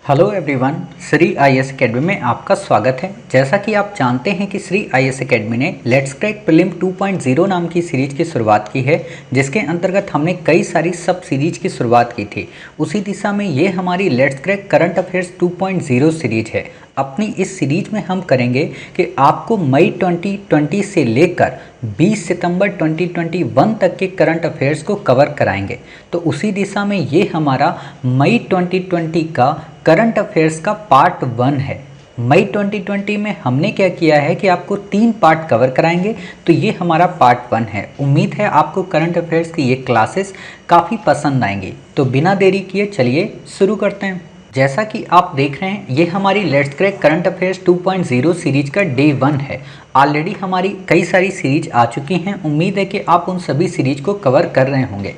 Hello everyone, Shri IAS academy में आपका स्वागत है। जैसा कि आप जानते हैं कि श्री आईएएस एकेडमी ने लेट्स क्रैक प्रीलिम 2.0 नाम की सीरीज की शुरुआत की है, जिसके अंतर्गत हमने कई सारी सब सीरीज की शुरुआत की थी। उसी दिशा में ये हमारी let's crack current affairs 2.0 series है। अपनी इस सीरीज में हम करेंगे कि आपको मई 2020 से लेकर 20 सितंबर 2021 तक के करंट अफेयर्स को कवर कराएंगे। तो उसी दिशा में ये हमारा मई 2020 का करंट अफेयर्स का पार्ट 1 है। मई 2020 में हमने क्या किया है कि आपको 3 पार्ट कवर कराएंगे, तो ये हमारा पार्ट 1 है। उम्मीद है आपको करंट अफेयर्स की ये क्लासेस काफ़ी पसंद आएंगी। तो बिना देरी किए चलिए शुरू करते हैं। जैसा कि आप देख रहे हैं, ये हमारी let's crack current affairs 2.0 series का डे 1 है। ऑलरेडी हमारी कई सारी सीरीज आ चुकी हैं। उम्मीद है कि आप उन सभी सीरीज को कवर कर रहे होंगे।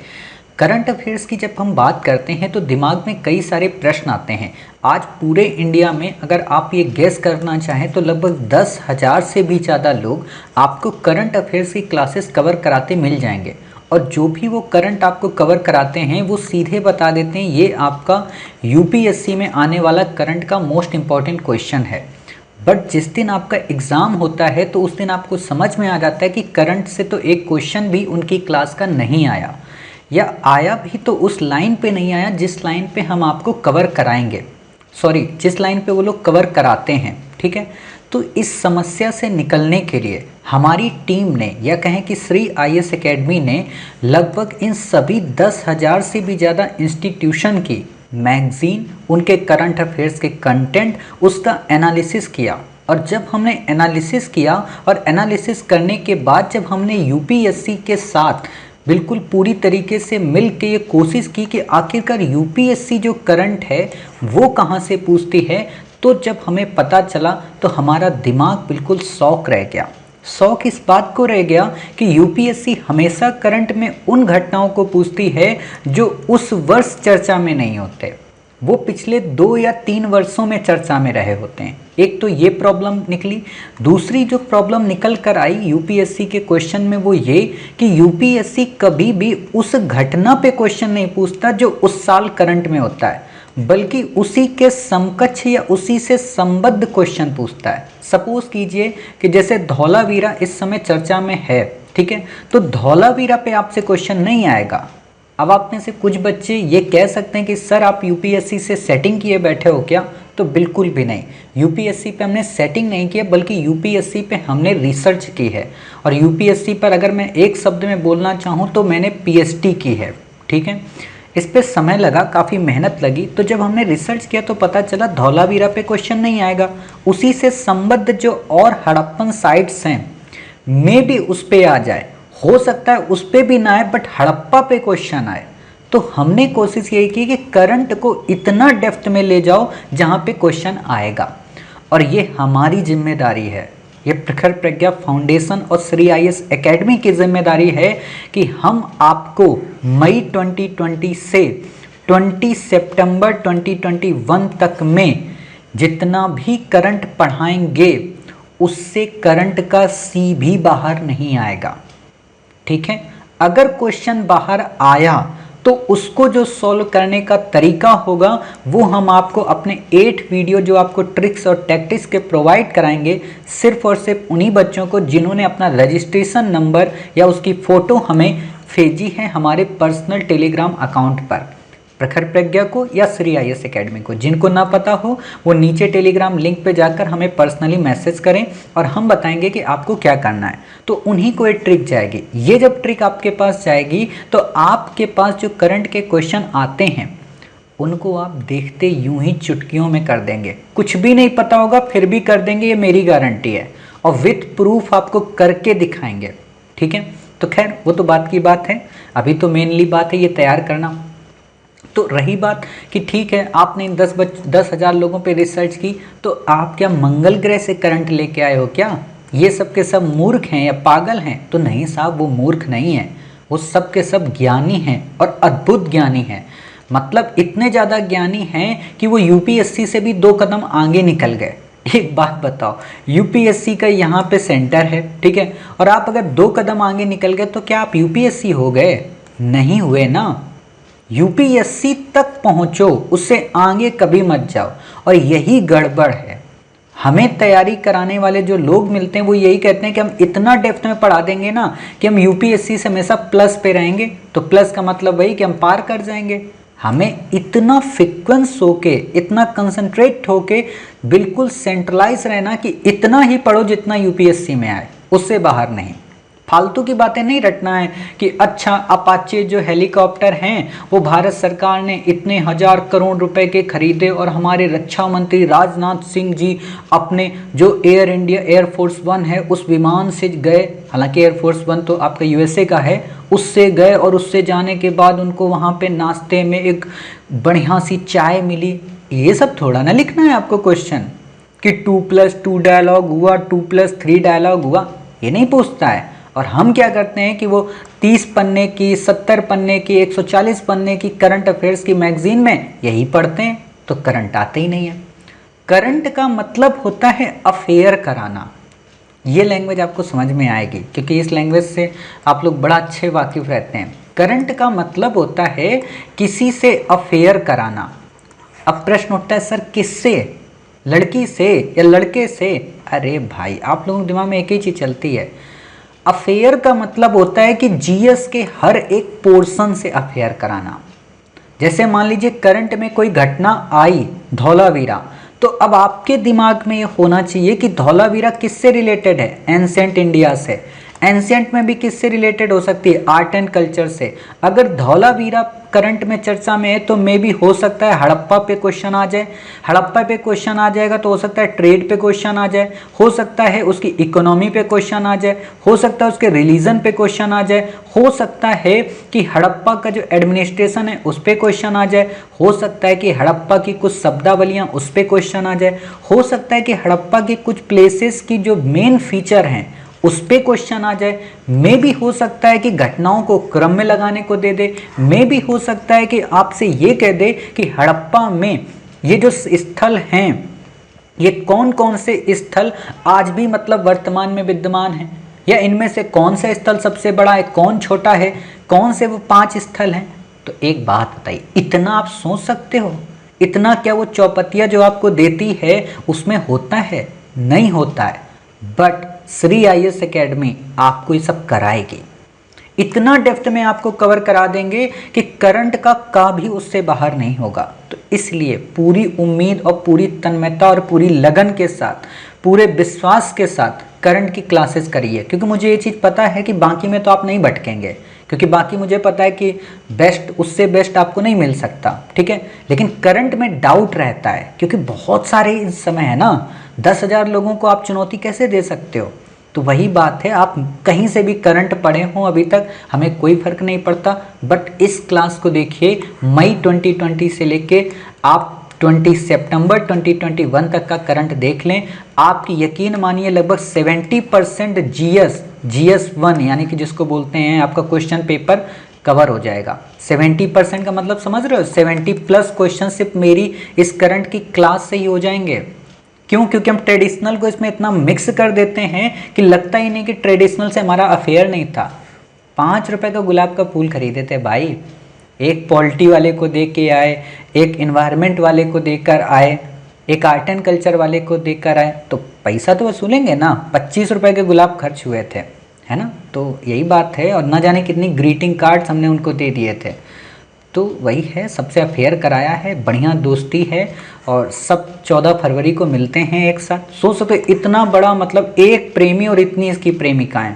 करंट अफेयर्स की जब हम बात करते हैं तो दिमाग में कई सारे प्रश्न आते हैं। आज पूरे इंडिया में अगर आप ये गेस करना चाहें तो लगभग 10,000 से भी ज़्यादा लोग आपको करंट अफेयर्स की क्लासेस कवर कराते मिल जाएंगे। और जो भी वो करंट आपको कवर कराते हैं वो सीधे बता देते हैं ये आपका यूपीएससी में आने वाला करंट का मोस्ट इम्पॉर्टेंट क्वेश्चन है। बट जिस दिन आपका एग्ज़ाम होता है तो उस दिन आपको समझ में आ जाता है कि करंट से तो एक क्वेश्चन भी उनकी क्लास का नहीं आया, या आया भी तो उस लाइन पे नहीं आया जिस लाइन पे हम आपको कवर कराएंगे, जिस लाइन पे वो लोग कवर कराते हैं। ठीक है, तो इस समस्या से निकलने के लिए हमारी टीम ने, या कहें कि श्री आईएएस एकेडमी ने, लगभग इन सभी 10,000 से भी ज़्यादा इंस्टीट्यूशन की मैगजीन, उनके करंट अफेयर्स के कंटेंट, उसका एनालिसिस किया। और जब हमने एनालिसिस किया और एनालिसिस करने के बाद जब हमने यूपीएससी के साथ बिल्कुल पूरी तरीके से मिल के ये कोशिश की कि आखिरकार यूपीएससी जो करंट है वो कहाँ से पूछती है, तो जब हमें पता चला तो हमारा दिमाग बिल्कुल शॉक रह गया। शौक इस बात को रह गया कि यूपीएससी हमेशा करंट में उन घटनाओं को पूछती है जो उस वर्ष चर्चा में नहीं होते, वो पिछले 2 या 3 वर्षों में चर्चा में रहे होते हैं। एक तो ये प्रॉब्लम निकली। दूसरी जो प्रॉब्लम निकल कर आई यूपीएससी के क्वेश्चन में वो ये कि यूपीएससी कभी भी उस घटना पे क्वेश्चन नहीं पूछता जो उस साल करंट में होता है, बल्कि उसी के समकक्ष या उसी से संबद्ध क्वेश्चन पूछता है। सपोज कीजिए कि जैसे धौलावीरा इस समय चर्चा में है, ठीक है, तो धौलावीरा पे आपसे क्वेश्चन नहीं आएगा। अब आप में से कुछ बच्चे ये कह सकते हैं कि सर आप यूपीएससी से सेटिंग किए बैठे हो क्या? तो बिल्कुल भी नहीं। यूपीएससी पे हमने सेटिंग नहीं की है, बल्कि यूपीएससी पे हमने रिसर्च की है। और यूपीएससी पर अगर मैं एक शब्द में बोलना चाहूँ तो मैंने पीएचडी की है। ठीक है, इस पे समय लगा, काफ़ी मेहनत लगी। तो जब हमने रिसर्च किया तो पता चला धौलावीरा पे क्वेश्चन नहीं आएगा। उसी से संबद्ध जो और हड़प्पन साइट्स हैं मे भी उस पे आ जाए, हो सकता है उस पे भी ना आए, बट हड़प्पा पे क्वेश्चन आए। तो हमने कोशिश यही की कि करंट को इतना डेप्थ में ले जाओ जहाँ पे क्वेश्चन आएगा। और ये हमारी जिम्मेदारी है, ये प्रखर प्रज्ञा फाउंडेशन और श्री आईएएस एकेडमी की जिम्मेदारी है कि हम आपको मई 2020 से 20 सितंबर 2021 तक में जितना भी करंट पढ़ाएंगे उससे करंट का सी भी बाहर नहीं आएगा। ठीक है, अगर क्वेश्चन बाहर आया तो उसको जो सॉल्व करने का तरीका होगा वो हम आपको अपने 8 वीडियो जो आपको ट्रिक्स और टैक्टिक्स के प्रोवाइड कराएंगे, सिर्फ और सिर्फ उन्हीं बच्चों को जिन्होंने अपना रजिस्ट्रेशन नंबर या उसकी फ़ोटो हमें भेजी है हमारे पर्सनल टेलीग्राम अकाउंट पर, प्रखर प्रज्ञा को या श्री आईएएस एकेडमी को। जिनको ना पता हो वो नीचे टेलीग्राम लिंक पे जाकर हमें पर्सनली मैसेज करें और हम बताएंगे कि आपको क्या करना है। तो उन्हीं को ये ट्रिक जाएगी। ये जब ट्रिक आपके पास जाएगी तो आपके पास जो करंट के क्वेश्चन आते हैं उनको आप देखते यूं ही चुटकियों में कर देंगे। कुछ भी नहीं पता होगा फिर भी कर देंगे, ये मेरी गारंटी है। और विथ प्रूफ आपको करके दिखाएंगे। ठीक है, तो खैर वो तो बात की बात है, अभी तो मेनली बात है ये तैयार करना। तो रही बात कि ठीक है आपने 10,000 लोगों पे रिसर्च की, तो आप क्या मंगल ग्रह से करंट लेके आए हो क्या? ये सब के सब मूर्ख हैं या पागल हैं? तो नहीं साहब, वो मूर्ख नहीं है, वो सब के सब ज्ञानी हैं और अद्भुत ज्ञानी हैं। मतलब इतने ज़्यादा ज्ञानी हैं कि वो यूपीएससी से भी 2 कदम आगे निकल गए। एक बात बताओ, यूपीएससी का यहाँ पे सेंटर है, ठीक है, और आप अगर 2 कदम आगे निकल गए तो क्या आप यूपीएससी हो गए? नहीं हुए ना। यूपीएससी तक पहुंचो, उससे आगे कभी मत जाओ। और यही गड़बड़ है, हमें तैयारी कराने वाले जो लोग मिलते हैं वो यही कहते हैं कि हम इतना डेप्थ में पढ़ा देंगे ना कि हम यूपीएससी से हमेशा प्लस पे रहेंगे। तो प्लस का मतलब वही कि हम पार कर जाएंगे। हमें इतना फ्रिक्वेंस होके, इतना कंसंट्रेट होके बिल्कुल सेंट्रलाइज रहना कि इतना ही पढ़ो जितना यूपीएससी में आए, उससे बाहर नहीं। फालतू की बातें नहीं रटना है कि अच्छा अपाचे जो हेलीकॉप्टर हैं वो भारत सरकार ने इतने हजार करोड़ रुपए के खरीदे और हमारे रक्षा मंत्री राजनाथ सिंह जी अपने जो एयर इंडिया एयरफोर्स वन है उस विमान से गए, हालांकि एयरफोर्स वन तो आपका यूएसए का है, उससे गए और उससे जाने के बाद उनको वहाँ पे नाश्ते में एक बढ़िया सी चाय मिली। ये सब थोड़ा ना लिखना है आपको क्वेश्चन कि 2+2 डायलॉग हुआ, 2+3 डायलॉग हुआ, ये नहीं पूछता है। और हम क्या करते हैं कि वो 30 पन्ने की, 70 पन्ने की, 140 पन्ने की करंट अफेयर्स की मैगजीन में यही पढ़ते हैं, तो करंट आते ही नहीं है। करंट का मतलब होता है अफेयर कराना। ये लैंग्वेज आपको समझ में आएगी क्योंकि इस लैंग्वेज से आप लोग बड़ा अच्छे वाकिफ रहते हैं। करंट का मतलब होता है किसी से अफेयर कराना। अब प्रश्न उठता है सर किससे, लड़की से या लड़के से? अरे भाई आप लोगों के दिमाग में एक ही चीज़ चलती है, अफेयर का मतलब होता है कि जीएस के हर एक पोर्शन से अफेयर कराना। जैसे मान लीजिए करंट में कोई घटना आई धौलावीरा, तो अब आपके दिमाग में ये होना चाहिए कि धौलावीरा किससे रिलेटेड है? एंशिएंट इंडिया से। एंशिएंट में भी किससे रिलेटेड हो सकती है? आर्ट एंड कल्चर से। अगर धौलावीरा करंट में चर्चा में है तो मे भी हो सकता है हड़प्पा पे क्वेश्चन आ जाए। हड़प्पा पे क्वेश्चन आ जाएगा तो हो सकता है ट्रेड पे क्वेश्चन आ जाए, हो सकता है उसकी इकोनॉमी पे क्वेश्चन आ जाए, हो सकता है उसके रिलीजन पे क्वेश्चन आ जाए, हो सकता है कि हड़प्पा का जो एडमिनिस्ट्रेशन है उस पर क्वेश्चन आ जाए, हो सकता है कि हड़प्पा की कुछ शब्दावलियाँ उस पर क्वेश्चन आ जाए, हो सकता है कि हड़प्पा की कुछ प्लेसेस की जो मेन फीचर हैं उस पे क्वेश्चन आ जाए। मे भी हो सकता है कि घटनाओं को क्रम में लगाने को दे दे। मे भी हो सकता है कि आपसे ये कह दे कि हड़प्पा में ये जो स्थल हैं ये कौन कौन से स्थल आज भी मतलब वर्तमान में विद्यमान हैं, या इनमें से कौन सा स्थल सबसे बड़ा है, कौन छोटा है, कौन से वो 5 स्थल हैं। तो एक बात बताइए, इतना आप सोच सकते हो? इतना क्या वो चौपतिया जो आपको देती है उसमें होता है? नहीं होता है। बट श्री आईएएस एकेडमी आपको ये सब कराएगी, इतना डेप्थ में आपको कवर करा देंगे कि करंट का भी उससे बाहर नहीं होगा। तो इसलिए पूरी उम्मीद और पूरी तन्मयता और पूरी लगन के साथ, पूरे विश्वास के साथ करंट की क्लासेस करिए, क्योंकि मुझे ये चीज़ पता है कि बाकी में तो आप नहीं भटकेंगे, क्योंकि बाकी मुझे पता है कि बेस्ट उससे बेस्ट आपको नहीं मिल सकता, ठीक है। लेकिन करंट में डाउट रहता है क्योंकि बहुत सारे इस समय है ना, 10,000 लोगों को आप चुनौती कैसे दे सकते हो? तो वही बात है, आप कहीं से भी करंट पढ़े हों अभी तक हमें कोई फ़र्क नहीं पड़ता, बट इस क्लास को देखिए, मई 2020 से लेके आप 20 सितंबर 2021 तक का करंट देख लें। आपकी यकीन मानिए लगभग 70% जीएस 1 यानी कि जिसको बोलते हैं आपका क्वेश्चन पेपर कवर हो जाएगा। 70% का मतलब समझ रहे हो? 70+ क्वेश्चन सिर्फ मेरी इस करंट की क्लास से ही हो जाएंगे। क्यों? क्योंकि हम ट्रेडिशनल को इसमें इतना मिक्स कर देते हैं कि लगता ही नहीं कि ट्रेडिशनल से हमारा अफेयर नहीं था। 5 रुपए का गुलाब का फूल खरीदे थे भाई, एक पॉलिटी वाले को दे के आए, एक इन्वायरमेंट वाले को देकर आए, एक आर्ट एंड कल्चर वाले को देकर आए, तो पैसा तो वसूलेंगे ना। 25 रुपए के गुलाब खर्च हुए थे, है ना। तो यही बात है, और ना जाने कितनी ग्रीटिंग कार्ड्स हमने उनको दे दिए थे। तो वही है, सबसे अफेयर कराया है, बढ़िया दोस्ती है, और सब 14 फरवरी को मिलते हैं एक साथ। सोच सकते इतना बड़ा मतलब एक प्रेमी और इतनी इसकी प्रेमिकाएं,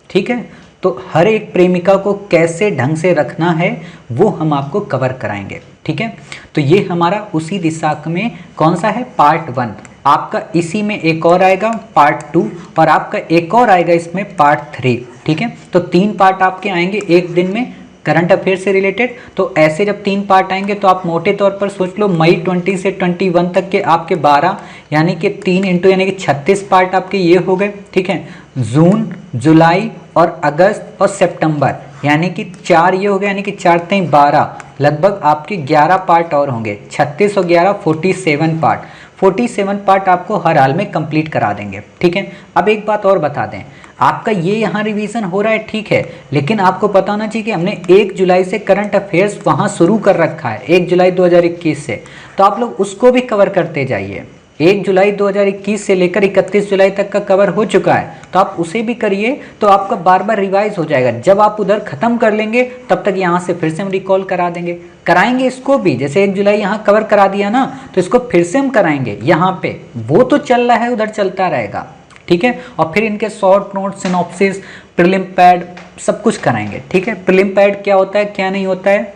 ठीक है। तो हर एक प्रेमिका को कैसे ढंग से रखना है वो हम आपको कवर कराएंगे, ठीक है। तो ये हमारा उसी दिशा में कौन सा है, पार्ट 1। आपका इसी में एक और आएगा पार्ट 2, और आपका एक और आएगा इसमें पार्ट 3, ठीक है। तो 3 पार्ट आपके आएंगे एक दिन में करंट अफेयर से रिलेटेड। तो ऐसे जब 3 पार्ट आएंगे तो आप मोटे तौर पर सोच लो मई 20 से 21 तक के आपके 12 यानी कि 3 इंटू यानी कि 36 पार्ट आपके ये हो गए, ठीक है। जून, जुलाई और अगस्त और सितंबर यानी कि 4 ये हो गया, यानी कि 4 3 12, लगभग आपके 11 पार्ट और होंगे। 36 और 11 47 पार्ट, 47 पार्ट आपको हर हाल में कंप्लीट करा देंगे, ठीक है। अब एक बात और बता दें, आपका ये यहाँ रिवीजन हो रहा है, ठीक है, लेकिन आपको पता होना चाहिए कि हमने 1 जुलाई से करंट अफेयर्स वहाँ शुरू कर रखा है, 1 जुलाई 2021 से, तो आप लोग उसको भी कवर करते जाइए। 1 जुलाई 2021 से लेकर 31 जुलाई तक का कवर हो चुका है, तो आप उसे भी करिए, तो आपका बार बार रिवाइज हो जाएगा। जब आप उधर खत्म कर लेंगे तब तक यहाँ से फिर से हम रिकॉल करा देंगे, कराएंगे इसको भी। जैसे 1 जुलाई यहाँ कवर करा दिया ना, तो इसको फिर से हम कराएंगे यहाँ पे, वो तो चल रहा है उधर चलता रहेगा, ठीक है। और फिर इनके short note, synopsis, prelim pad सब कुछ कराएंगे, ठीक है। प्रीलिम पैड क्या होता है क्या नहीं होता है,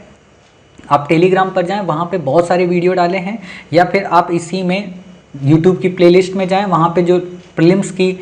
आप टेलीग्राम पर जाएं, वहाँ पे बहुत सारे वीडियो डाले हैं, या फिर आप इसी में यूट्यूब की प्लेलिस्ट में जाएं, वहाँ पे जो प्रीलिम्स की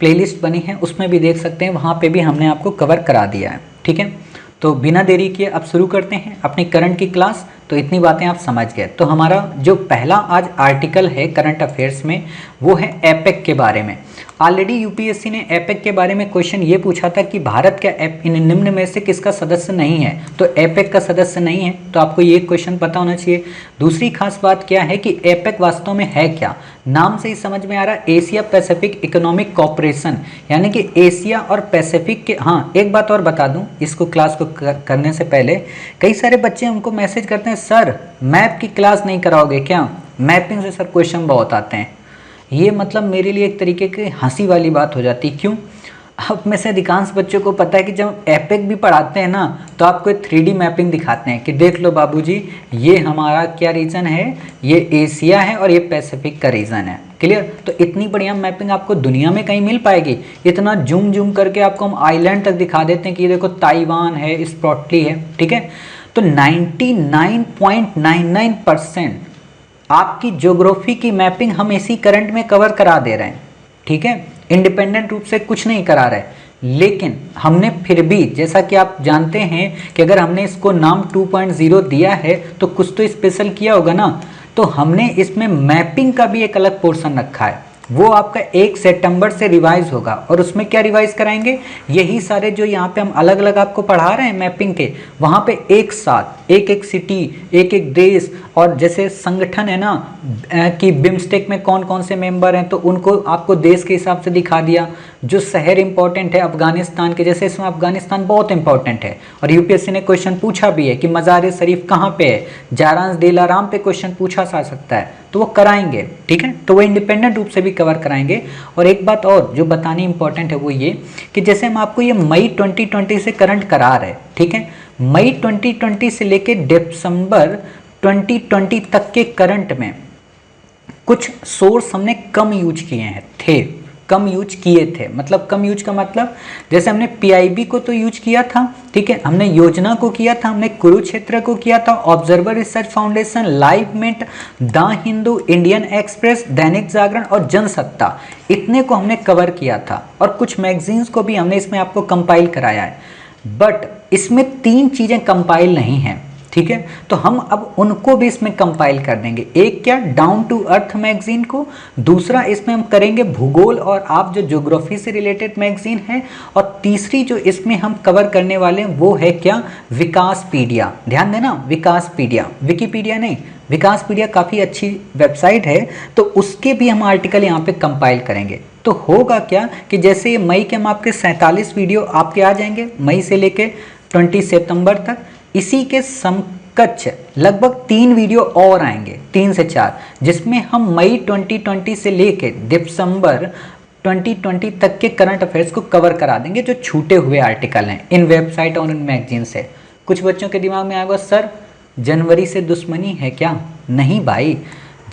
प्लेलिस्ट बनी है उसमें भी देख सकते हैं, वहाँ पे भी हमने आपको कवर करा दिया है, ठीक है। तो बिना देरी किए अब शुरू करते हैं अपनी करंट की क्लास। तो इतनी बातें आप समझ गए। तो हमारा जो पहला आज आर्टिकल है करंट अफेयर्स में, वो है एपेक के बारे में। ऑलरेडी यूपीएससी ने एपेक के बारे में क्वेश्चन ये पूछा था कि भारत क्या इन निम्न में से किसका सदस्य नहीं है, तो एपेक का सदस्य नहीं है, तो आपको ये क्वेश्चन पता होना चाहिए। दूसरी खास बात क्या है कि एपेक वास्तव में है क्या, नाम से ही समझ में आ रहा है, एशिया पैसिफिक इकोनॉमिक कॉपरेशन, यानी कि एशिया और पैसिफिक के। हाँ, एक बात और बता दूं, इसको क्लास को करने से पहले कई सारे बच्चे हमको मैसेज करते हैं, सर मैप की क्लास नहीं कराओगे क्या, मैपिंग से सर क्वेश्चन बहुत आते हैं। ये मतलब मेरे लिए एक तरीके की हंसी वाली बात हो जाती। क्यों? अब में से अधिकांश बच्चों को पता है कि जब एपेक भी पढ़ाते हैं ना, तो आपको एक 3D मैपिंग दिखाते हैं कि देख लो बाबूजी, ये हमारा क्या रीजन है, ये एशिया है और ये पैसिफिक का रीजन है। क्लियर? तो इतनी बढ़िया मैपिंग आपको दुनिया में कहीं मिल पाएगी? इतना जूम जूम करके आपको हम आइलैंड तक दिखा देते हैं कि ये देखो ताइवान है, स्प्रॉटली है, ठीक है। तो 99.99% आपकी ज्योग्राफी की मैपिंग हम इसी करंट में कवर करा दे रहे हैं, ठीक है। इंडिपेंडेंट रूप से कुछ नहीं करा रहे, लेकिन हमने फिर भी, जैसा कि आप जानते हैं कि अगर हमने इसको नाम 2.0 दिया है तो कुछ तो स्पेशल किया होगा ना, तो हमने इसमें मैपिंग का भी एक अलग पोर्शन रखा है। वो आपका 1 सितंबर से रिवाइज होगा, और उसमें क्या रिवाइज कराएंगे, यही सारे जो यहाँ पे हम अलग अलग आपको पढ़ा रहे हैं मैपिंग के, वहाँ पे एक साथ एक एक सिटी, एक एक देश, और जैसे संगठन है ना कि बिम्स्टेक में कौन कौन से मेंबर हैं, तो उनको आपको देश के हिसाब से दिखा दिया। जो शहर इंपॉर्टेंट है अफगानिस्तान के, जैसे इसमें अफगानिस्तान बहुत इंपॉर्टेंट है, और यूपीएससी ने क्वेश्चन पूछा भी है कि मज़ार शरीफ कहाँ पे है, जारांस दिलाराम पे क्वेश्चन पूछा जा सकता है, तो वो कराएंगे, ठीक है। तो वो इंडिपेंडेंट रूप से भी कवर कराएंगे। और एक बात और जो बतानी इंपॉर्टेंट है वो ये कि जैसे हम आपको ये मई 2020 से करंट करा रहे हैं, ठीक है, मई 2020 से लेके दिसंबर 2020 तक के करंट में कुछ सोर्स हमने कम यूज किए हैं, कम यूज किए थे। मतलब कम यूज का मतलब, जैसे हमने पीआईबी को तो यूज किया था, ठीक है, हमने योजना को किया था, हमने कुरुक्षेत्र को किया था, observer research foundation, live minute, the Hindu, Indian express, Dainik Jagran और जनसत्ता, इतने को हमने कवर किया था। और कुछ मैगजीन्स को भी हमने इसमें आपको कंपाइल कराया है, बट इसमें 3 चीज़ें कंपाइल नहीं हैं, ठीक है। तो हम अब उनको भी इसमें कंपाइल कर देंगे। एक क्या, डाउन टू अर्थ मैगजीन को, दूसरा इसमें हम करेंगे भूगोल और आप जो ज्योग्राफी से रिलेटेड मैगजीन है, और तीसरी जो इसमें हम कवर करने वाले हैं वो है क्या, विकासपीडिया। ध्यान देना, विकासपीडिया, विकीपीडिया नहीं, विकासपीडिया काफ़ी अच्छी वेबसाइट है, तो उसके भी हम आर्टिकल यहाँ पे कंपाइल करेंगे। तो होगा क्या कि जैसे मई के हम आपके 47 वीडियो आपके आ जाएंगे, मई से लेके 20 सितंबर तक, इसी के समकक्ष लगभग 3 वीडियो और आएंगे, 3 से 4, जिसमें हम मई 2020 से लेके दिसंबर 2020 तक के करंट अफेयर्स को कवर करा देंगे, जो छूटे हुए आर्टिकल हैं इन वेबसाइट और इन मैगजीन से। कुछ बच्चों के दिमाग में आएगा, सर जनवरी से दुश्मनी है क्या? नहीं भाई,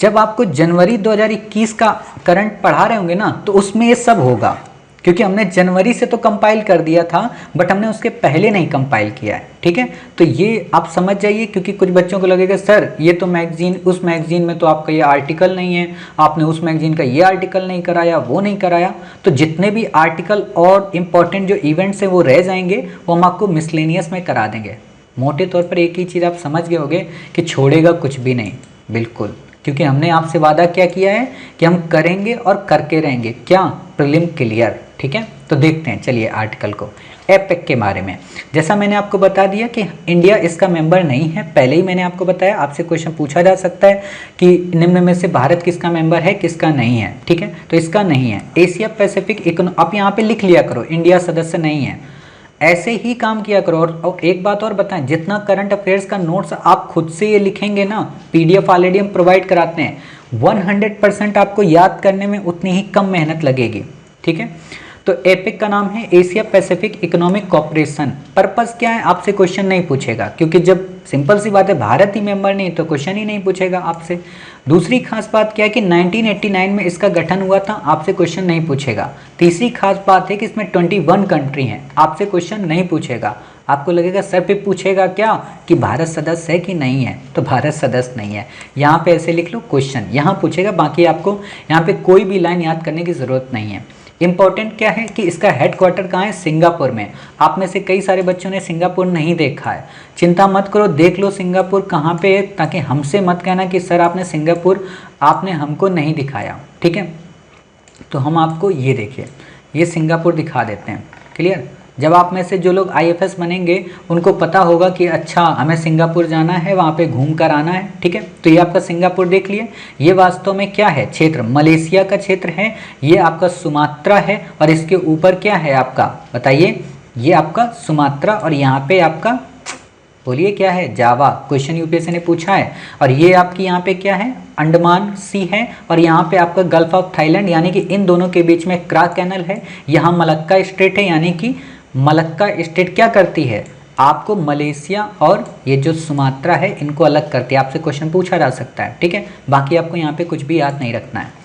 जब आपको जनवरी 2021 का करंट पढ़ा रहे होंगे ना, तो उसमें ये सब होगा, क्योंकि हमने जनवरी से तो कंपाइल कर दिया था, बट हमने उसके पहले नहीं कंपाइल किया है, ठीक है। तो ये आप समझ जाइए, क्योंकि कुछ बच्चों को लगेगा सर ये तो मैगजीन, उस मैगजीन में तो आपका ये आर्टिकल नहीं है, आपने उस मैगजीन का ये आर्टिकल नहीं कराया, वो नहीं कराया। तो जितने भी आर्टिकल और इम्पॉर्टेंट जो इवेंट्स हैं वो रह जाएंगे, वो हम आपको मिसलेनियस में करा देंगे। मोटे तौर पर एक ही चीज़ आप समझ गए होंगे कि छोड़ेगा कुछ भी नहीं, बिल्कुल, क्योंकि हमने आपसे वादा क्या किया है कि हम करेंगे और करके रहेंगे। क्या? प्रीलिम क्लियर, ठीक है। तो देखते हैं, चलिए आर्टिकल को। एपेक के बारे में। जैसा मैंने आपको बता दिया कि इंडिया इसका मेंबर नहीं है, पहले ही मैंने आपको बताया। आपसे क्वेश्चन पूछा जा सकता है कि निम्न में से भारत किसका मेंबर है, किसका नहीं है, ठीक है, तो इसका नहीं है। एशिया पैसिफिक आप यहाँ पे लिख लिया करो, इंडिया सदस्य नहीं है, ऐसे ही काम किया करो। और एक बात और बताएं, जितना करंट अफेयर्स का नोट्स आप खुद से ये लिखेंगे ना, पीडीएफ ऑलरेडी हम प्रोवाइड कराते हैं, 100% आपको याद करने में उतनी ही कम मेहनत लगेगी, ठीक है। तो एपिक का नाम है Asia Pacific economic corporation. Purpose क्या है आपसे क्वेश्चन नहीं पूछेगा, क्योंकि जब सिंपल सी बात है भारत ही मेंबर नहीं तो क्वेश्चन ही नहीं पूछेगा आपसे। दूसरी खास बात क्या है कि 1989 में इसका गठन हुआ था, आपसे क्वेश्चन नहीं पूछेगा। तीसरी खास बात है कि इसमें 21 कंट्री हैं, आपसे क्वेश्चन नहीं पूछेगा। आपको लगेगा सर पे पूछेगा क्या कि भारत सदस्य है कि नहीं है, तो भारत सदस्य नहीं है। यहाँ पे ऐसे लिख लो क्वेश्चन, यहाँ पूछेगा, बाकी आपको यहाँ पे कोई भी लाइन याद करने की ज़रूरत नहीं है। इंपॉर्टेंट क्या है कि इसका हेडक्वार्टर कहाँ है, सिंगापुर में। आप में से कई सारे बच्चों ने सिंगापुर नहीं देखा है, चिंता मत करो, देख लो सिंगापुर कहाँ पे है, ताकि हमसे मत कहना कि सर आपने सिंगापुर आपने हमको नहीं दिखाया, ठीक है। तो हम आपको ये देखिए, ये सिंगापुर दिखा देते हैं, क्लियर। जब आप में से जो लोग आईएफएस बनेंगे उनको पता होगा कि अच्छा हमें सिंगापुर जाना है, वहाँ पे घूम कर आना है, ठीक है। तो ये आपका सिंगापुर देख लिए। ये वास्तव में क्या है, क्षेत्र मलेशिया का क्षेत्र है, ये आपका सुमात्रा है, और इसके ऊपर क्या है आपका बताइए, ये आपका सुमात्रा, और यहाँ पे आपका बोलिए क्या है, जावा। क्वेश्चन यूपीएससी ने पूछा है। और ये आपकी यहाँ पे क्या है, अंडमान सी है, और यहाँ पे आपका गल्फ ऑफ थाईलैंड, यानी कि इन दोनों के बीच में क्रा कैनल है। यहाँ मलक्का स्टेट है, यानी कि मलक्का स्टेट क्या करती है, आपको मलेशिया और ये जो सुमात्रा है इनको अलग करती है। आपसे क्वेश्चन पूछा जा सकता है, ठीक है। बाकी आपको यहाँ पे कुछ भी याद नहीं रखना है।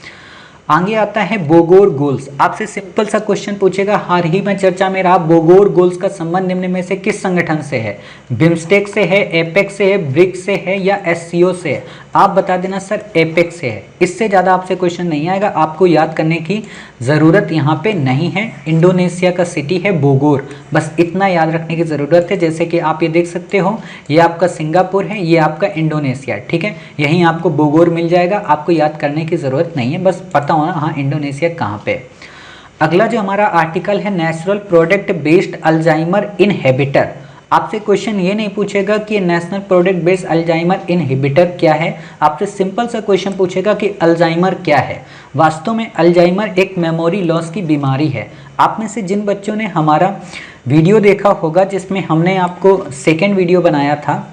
आगे आता है बोगोर गोल्स। आपसे सिंपल सा क्वेश्चन पूछेगा, हाल ही में चर्चा में रहा बोगोर गोल्स का संबंध निम्न में से किस संगठन से है, बिम्स्टेक से है, एपेक से है, ब्रिक्स से है, या एससीओ से है। आप बता देना सर एपेक से है। इससे ज़्यादा आपसे क्वेश्चन नहीं आएगा, आपको याद करने की ज़रूरत यहाँ पे नहीं है। इंडोनेशिया का सिटी है बोगोर, बस इतना याद रखने की ज़रूरत है। जैसे कि आप ये देख सकते हो, ये आपका सिंगापुर है, ये आपका इंडोनेशिया, ठीक है। यहीं आपको बोगोर मिल जाएगा, आपको याद करने की ज़रूरत नहीं है, बस पता होना हाँ इंडोनेशिया कहाँ पे। अगला जो हमारा आर्टिकल है, natural product based Alzheimer inhibitor. आपसे क्वेश्चन ये नहीं पूछेगा कि national product based Alzheimer inhibitor क्या है, आपसे सिंपल सा क्वेश्चन पूछेगा कि अल्जाइमर क्या है। वास्तव में अल्जाइमर एक मेमोरी लॉस की बीमारी है। आप में से जिन बच्चों ने हमारा वीडियो देखा होगा, जिसमें हमने आपको सेकेंड वीडियो बनाया था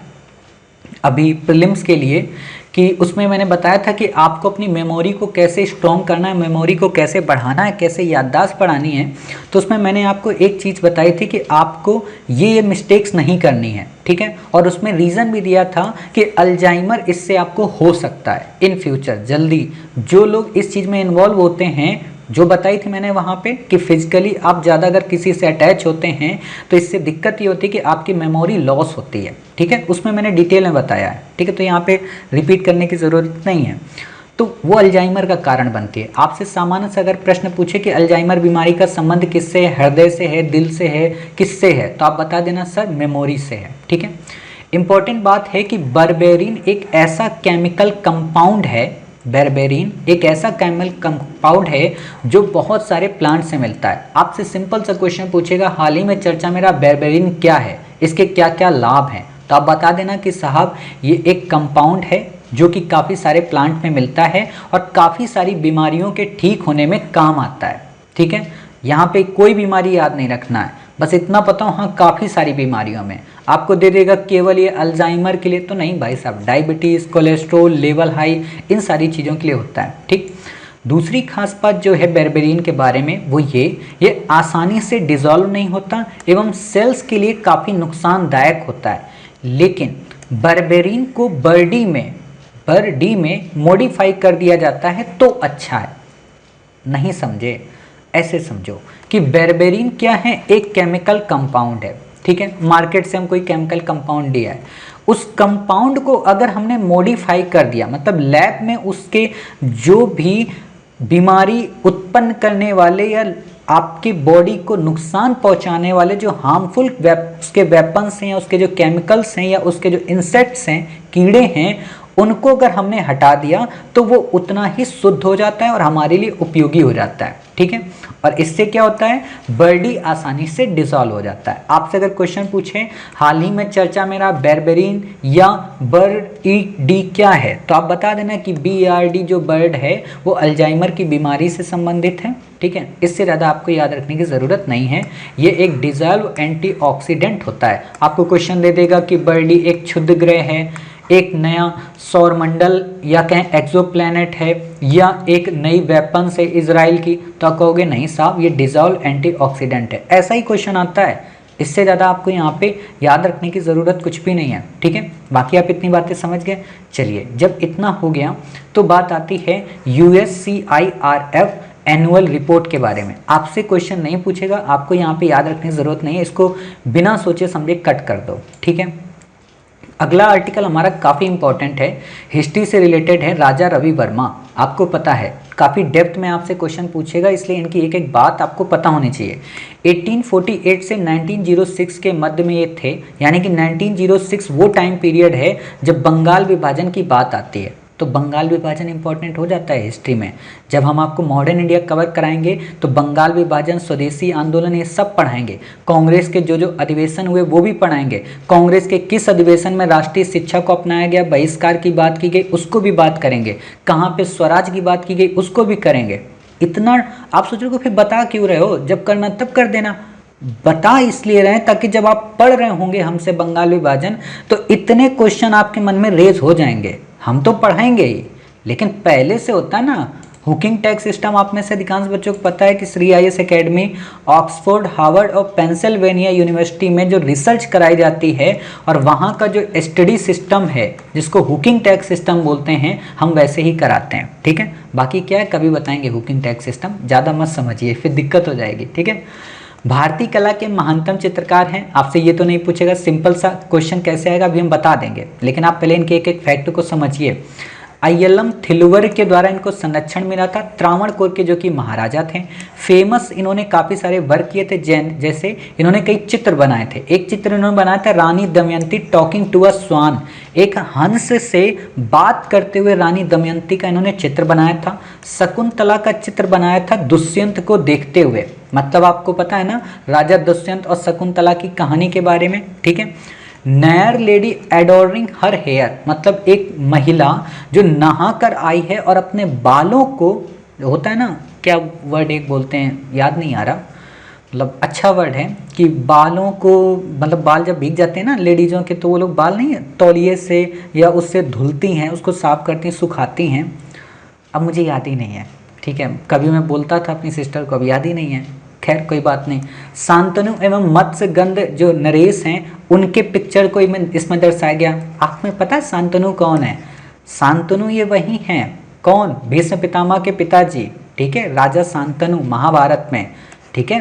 अभी प्रीलिम्स के लिए, कि उसमें मैंने बताया था कि आपको अपनी मेमोरी को कैसे स्ट्रॉन्ग करना है, मेमोरी को कैसे बढ़ाना है, कैसे याददाश्त बढ़ानी है। तो उसमें मैंने आपको एक चीज़ बताई थी कि आपको ये मिस्टेक्स नहीं करनी है, ठीक है। और उसमें रीज़न भी दिया था कि अल्जाइमर इससे आपको हो सकता है इन फ्यूचर जल्दी। जो लोग इस चीज़ में इन्वॉल्व होते हैं, जो बताई थी मैंने वहाँ पे कि फिजिकली आप ज़्यादा अगर किसी से अटैच होते हैं तो इससे दिक्कत ये होती है कि आपकी मेमोरी लॉस होती है, ठीक है। उसमें मैंने डिटेल में बताया है, ठीक है। तो यहाँ पे रिपीट करने की ज़रूरत नहीं है। तो वो अल्जाइमर का कारण बनती है। आपसे सामान्य से अगर प्रश्न पूछे कि अल्जाइमर बीमारी का संबंध किससे है, हृदय से है, दिल से है, किससे है, तो आप बता देना सर मेमोरी से है, ठीक है। इंपॉर्टेंट बात है कि बर्बेरिन एक ऐसा केमिकल कंपाउंड है, बेरबेरिन एक ऐसा केमिकल कंपाउंड है जो बहुत सारे प्लांट से मिलता है। आपसे सिंपल सा क्वेश्चन पूछेगा, हाल ही में चर्चा में रहा बेरबेरिन क्या है, इसके क्या क्या लाभ हैं, तो आप बता देना कि साहब ये एक कंपाउंड है जो कि काफ़ी सारे प्लांट में मिलता है और काफ़ी सारी बीमारियों के ठीक होने में काम आता है, ठीक है। यहाँ पे कोई बीमारी याद नहीं रखना है, बस इतना पता हो हाँ काफ़ी सारी बीमारियों में। आपको दे देगा केवल ये अल्जाइमर के लिए तो नहीं भाई साहब, डायबिटीज़, कोलेस्ट्रोल लेवल हाई, इन सारी चीज़ों के लिए होता है, ठीक। दूसरी खास बात जो है बेरबेरिन के बारे में वो ये आसानी से डिज़ोल्व नहीं होता एवं सेल्स के लिए काफ़ी नुकसानदायक होता है। लेकिन बेरबेरिन को बर्डी में मॉडिफाई कर दिया जाता है तो अच्छा है। नहीं समझे, ऐसे समझो कि बेरबेरिन क्या है, एक केमिकल कंपाउंड है, ठीक है। मार्केट से हम कोई केमिकल कंपाउंड लिया है, उस कंपाउंड को अगर हमने मॉडिफाई कर दिया, मतलब लैब में उसके जो भी बीमारी उत्पन्न करने वाले या आपकी बॉडी को नुकसान पहुंचाने वाले जो हार्मफुल उसके वेपन्स हैं या उसके जो केमिकल्स हैं या उसके जो इंसेक्ट्स हैं, कीड़े हैं, उनको अगर हमने हटा दिया तो वो उतना ही शुद्ध हो जाता है और हमारे लिए उपयोगी हो जाता है, ठीक है। और इससे क्या होता है, बर्डी आसानी से डिसॉल्व हो जाता है। आपसे अगर क्वेश्चन पूछे हाल ही में चर्चा में रहा बेरबेरिन या BRD क्या है, तो आप बता देना कि BRD जो बर्ड है वो अल्जाइमर की बीमारी से संबंधित है, ठीक है। इससे ज़्यादा आपको याद रखने की ज़रूरत नहीं है। ये एक डिसॉल्व एंटीऑक्सीडेंट होता है। आपको क्वेश्चन दे देगा कि बर्डी एक क्षुद्र ग्रह है, एक नया सौरमंडल या कहें एक्सोप्लैनेट है, या एक नई वेपन्स है इजराइल की, तो आप कहोगे नहीं साहब ये डिसॉल्व एंटीऑक्सीडेंट है। ऐसा ही क्वेश्चन आता है। इससे ज़्यादा आपको यहाँ पे याद रखने की ज़रूरत कुछ भी नहीं है, ठीक है। बाकी आप इतनी बातें समझ गए। चलिए, जब इतना हो गया तो बात आती है USCIRF एनुअल रिपोर्ट के बारे में। आपसे क्वेश्चन नहीं पूछेगा, आपको यहाँ पे याद रखने की ज़रूरत नहीं है, इसको बिना सोचे समझे कट कर दो, ठीक है। अगला आर्टिकल हमारा काफ़ी इंपॉर्टेंट है, हिस्ट्री से रिलेटेड है, राजा रवि वर्मा। आपको पता है काफ़ी डेप्थ में आपसे क्वेश्चन पूछेगा, इसलिए इनकी एक एक बात आपको पता होनी चाहिए। 1848 से 1906 के मध्य में ये थे, यानी कि 1906 वो टाइम पीरियड है जब बंगाल विभाजन की बात आती है। तो बंगाल विभाजन इंपॉर्टेंट हो जाता है हिस्ट्री में। जब हम आपको मॉडर्न इंडिया कवर कराएंगे तो बंगाल विभाजन, स्वदेशी आंदोलन, ये सब पढ़ाएंगे। कांग्रेस के जो जो अधिवेशन हुए वो भी पढ़ाएंगे। कांग्रेस के किस अधिवेशन में राष्ट्रीय शिक्षा को अपनाया गया, बहिष्कार की बात की गई, उसको भी बात करेंगे। कहाँ पे स्वराज की बात की गई, उसको भी करेंगे। इतना आप सोच रहे हो फिर बता क्यों रहे हो, जब करना तब कर देना। बता इसलिए रहे ताकि जब आप पढ़ रहे होंगे हमसे बंगाल विभाजन तो इतने क्वेश्चन आपके मन में रेज हो जाएंगे। हम तो पढ़ाएंगे ही, लेकिन पहले से होता है ना हुकिंग टैग सिस्टम। आप में से अधिकांश बच्चों को पता है कि Shri IAS academy Oxford, Harvard और पेंसिल्वेनिया यूनिवर्सिटी में जो रिसर्च कराई जाती है और वहाँ का जो स्टडी सिस्टम है जिसको हुकिंग टैग सिस्टम बोलते हैं, हम वैसे ही कराते हैं, ठीक है। बाकी क्या है कभी बताएंगे हुकिंग टैग सिस्टम, ज़्यादा मत समझिए फिर दिक्कत हो जाएगी, ठीक है। भारतीय कला के महानतम चित्रकार हैं, आपसे ये तो नहीं पूछेगा, सिंपल सा क्वेश्चन कैसे आएगा अभी हम बता देंगे, लेकिन आप पहले इनके एक एक फैक्ट को समझिए। अय्यलम थिलुवर के द्वारा इनको संरक्षण मिला था। त्रावणकोर के जो कि महाराजा थे, फेमस इन्होंने काफ़ी सारे वर्क किए थे, जैसे इन्होंने कई चित्र बनाए थे। एक चित्र इन्होंने बनाया था रानी दमयंती टॉकिंग टू अ स्वान, एक हंस से बात करते हुए रानी दमयंती का इन्होंने चित्र बनाया था। शकुंतला का चित्र बनाया था दुष्यंत को देखते हुए, मतलब आपको पता है ना राजा दुष्यंत और शकुंतला की कहानी के बारे में, ठीक है। Nayyar lady adorning her hair, मतलब एक महिला जो नहा कर आई है और अपने बालों को, होता है ना क्या वर्ड एक बोलते हैं याद नहीं आ रहा, मतलब अच्छा वर्ड है कि बालों को, मतलब बाल जब भीग जाते हैं ना लेडीज़ों के तो वो लोग बाल नहीं है तौलिए से या उससे धुलती हैं, उसको साफ करती हैं, सुखाती हैं। अब मुझे याद ही नहीं है, ठीक है। कभी मैं बोलता था अपनी सिस्टर को, अब याद ही नहीं है, खैर कोई बात नहीं। शांतनु एवं मत्स्यगंध जो नरेश हैं उनके पिक्चर को इसमें दर्शाया गया। आप में पता है शांतनु कौन है? शांतनु ये वही हैं, कौन? भीष्म पितामह के पिताजी, ठीक है, राजा शांतनु महाभारत में, ठीक है।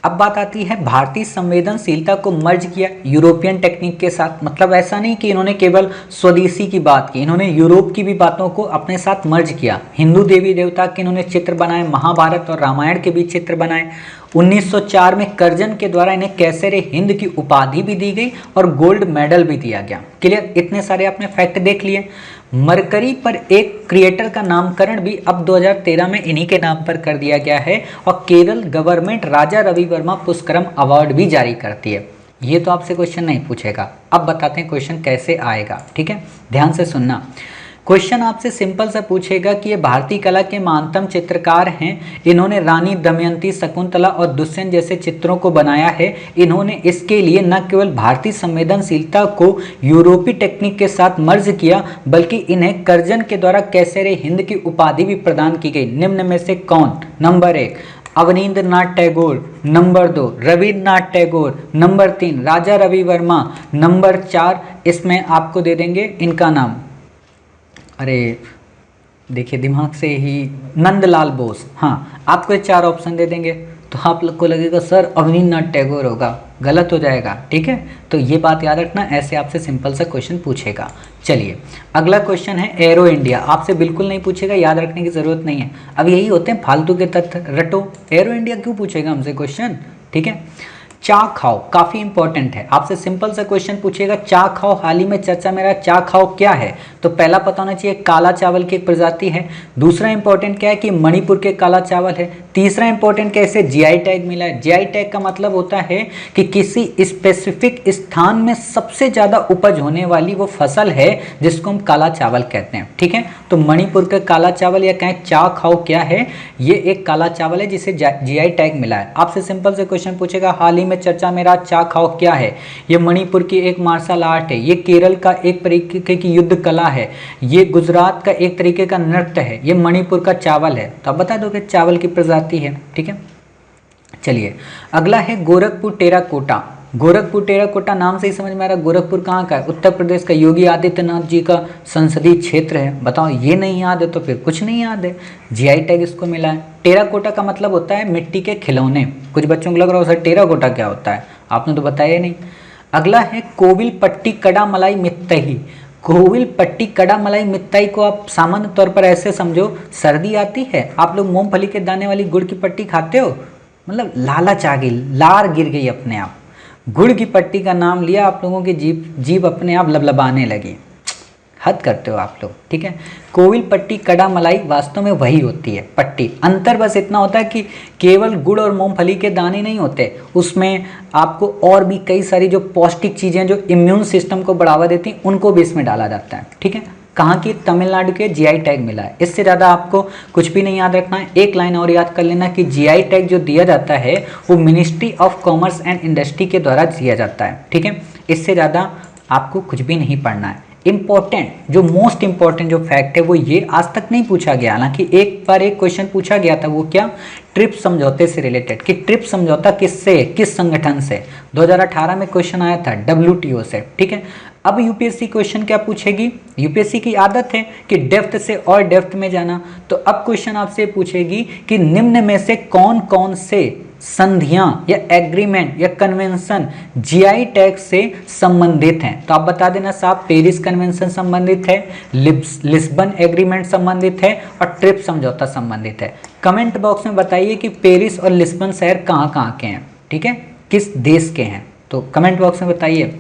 अब बात आती है भारतीय संवेदनशीलता को मर्ज किया यूरोपियन टेक्निक के साथ, मतलब ऐसा नहीं कि इन्होंने केवल स्वदेशी की बात की, इन्होंने यूरोप की भी बातों को अपने साथ मर्ज किया। हिंदू देवी देवता के इन्होंने चित्र बनाए, महाभारत और रामायण के भी चित्र बनाए। 1904 में कर्जन के द्वारा इन्हें कैसरे हिंद की उपाधि भी दी गई और गोल्ड मेडल भी दिया गया। क्लियर, इतने सारे आपने फैक्ट देख लिए। मरकरी पर एक क्रिएटर का नामकरण भी अब 2013 में इन्हीं के नाम पर कर दिया गया है और केरल गवर्नमेंट राजा रवि वर्मा पुष्करम अवार्ड भी जारी करती है। ये तो आपसे क्वेश्चन नहीं पूछेगा। अब बताते हैं क्वेश्चन कैसे आएगा, ठीक है, ध्यान से सुनना। क्वेश्चन आपसे सिंपल सा पूछेगा कि ये भारतीय कला के महानतम चित्रकार हैं, इन्होंने रानी दमयंती, शकुंतला और दुष्यंत जैसे चित्रों को बनाया है। इन्होंने इसके लिए न केवल भारतीय संवेदनशीलता को यूरोपीय टेक्निक के साथ मर्ज किया, बल्कि इन्हें कर्जन के द्वारा कैसरे हिंद की उपाधि भी प्रदान की गई। निम्न में से कौन? Number 1 Abanindranath Tagore, number 2 Rabindranath Tagore, number 3 Raja Ravi Varma, number 4 इसमें आपको दे देंगे इनका नाम, अरे देखिए दिमाग से ही, नंदलाल बोस। हाँ, आपको ये 4 ऑप्शन दे देंगे तो आप लोग को लगेगा सर अवनींद्रनाथ टैगोर होगा, गलत हो जाएगा, ठीक है। तो ये बात याद रखना, ऐसे आपसे सिंपल सा क्वेश्चन पूछेगा। चलिए अगला क्वेश्चन है एरो इंडिया, आपसे बिल्कुल नहीं पूछेगा, याद रखने की जरूरत नहीं है। अब यही होते हैं फालतू के तथ्य, रटो। एरो इंडिया क्यों पूछेगा हमसे क्वेश्चन, ठीक है। चा खाओ काफ़ी इंपॉर्टेंट है, आपसे सिंपल सा क्वेश्चन पूछेगा, चा खाओ हाल ही में चर्चा में रहा, चा खाओ क्या है? तो पहला पता होना चाहिए काला चावल की एक प्रजाति है। दूसरा इंपॉर्टेंट क्या है कि मणिपुर के काला चावल है। तीसरा इंपॉर्टेंट क्या है, इसे जीआई टैग मिला है। जीआई टैग का मतलब होता है कि किसी स्पेसिफिक स्थान में सबसे ज़्यादा उपज होने वाली वो फसल है जिसको हम काला चावल कहते हैं। ठीक है, तो मणिपुर का काला चावल या कहें चा खाओ क्या है, ये एक काला चावल है जिसे जीआई टैग मिला है। आपसे सिंपल से क्वेश्चन पूछेगा हाल ही में चर्चा में रहा चा खाओ क्या है, ये मणिपुर की एक मार्शल आर्ट है, ये केरल का एक तरीके की युद्ध कला है, ये गुजरात का एक तरीके का नृत्य है, ये मणिपुर का चावल है। तो आप बता दो कि चावल की प्रजाति है। ठीक है, चलिए अगला है गोरखपुर टेराकोटा। गोरखपुर टेराकोटा नाम से ही समझ में आ रहा है गोरखपुर कहाँ का है, उत्तर प्रदेश का। योगी आदित्यनाथ जी का संसदीय क्षेत्र है। बताओ ये नहीं याद है तो फिर कुछ नहीं याद है। जीआई टैग इसको मिला है। टेराकोटा का मतलब होता है मिट्टी के खिलौने। कुछ बच्चों को लग रहा हो सर टेराकोटा क्या होता है, आपने तो बताया नहीं। अगला है कोविलपट्टी कड़ा मलाई मित्तई। कोविलपट्टी कड़ा मलाई मित्तई को आप सामान्य तौर पर ऐसे समझो, सर्दी आती है, आप लोग मूंगफली के दाने वाली गुड़ की पट्टी खाते हो, मतलब लालच आ गई, लार गिर गई अपने आप, गुड़ की पट्टी का नाम लिया, आप लोगों की जीभ अपने आप लबलबाने लगी। हद करते हो आप लोग। ठीक है, कोविलपट्टी कड़ा मलाई वास्तव में वही होती है पट्टी। अंतर बस इतना होता है कि केवल गुड़ और मूंगफली के दाने नहीं होते, उसमें आपको और भी कई सारी जो पौष्टिक चीज़ें जो इम्यून सिस्टम को बढ़ावा देती हैं उनको भी इसमें डाला जाता है। ठीक है, कहाँ की, तमिलनाडु के। जीआई टैग मिला है। इससे ज़्यादा आपको कुछ भी नहीं याद रखना है। एक लाइन और याद कर लेना कि जीआई टैग जो दिया जाता है वो ministry of commerce and industry के द्वारा दिया जाता है। ठीक है, इससे ज़्यादा आपको कुछ भी नहीं पढ़ना है। इम्पॉर्टेंट जो मोस्ट इम्पॉर्टेंट जो फैक्ट है वो ये आज तक नहीं पूछा गया, हालांकि एक बार एक क्वेश्चन पूछा गया था, वो क्या, ट्रिप्स समझौते से रिलेटेड, कि ट्रिप्स समझौता किससे, किस संगठन से। 2018 में क्वेश्चन आया था WTO से। ठीक है, अब यूपीएससी क्वेश्चन क्या पूछेगी, यूपीएससी की आदत है कि डेप्थ से और डेप्थ में जाना, तो अब क्वेश्चन आपसे पूछेगी कि निम्न में से कौन कौन से संधियां या एग्रीमेंट या कन्वेंशन जीआई टैग से संबंधित हैं। तो आप बता देना साहब, पेरिस कन्वेंशन संबंधित है, लिस्बन एग्रीमेंट संबंधित है और ट्रिप्स समझौता संबंधित है। कमेंट बॉक्स में बताइए कि पेरिस और लिस्बन शहर कहाँ कहाँ के हैं। ठीक है, किस देश के हैं, तो कमेंट बॉक्स में बताइए।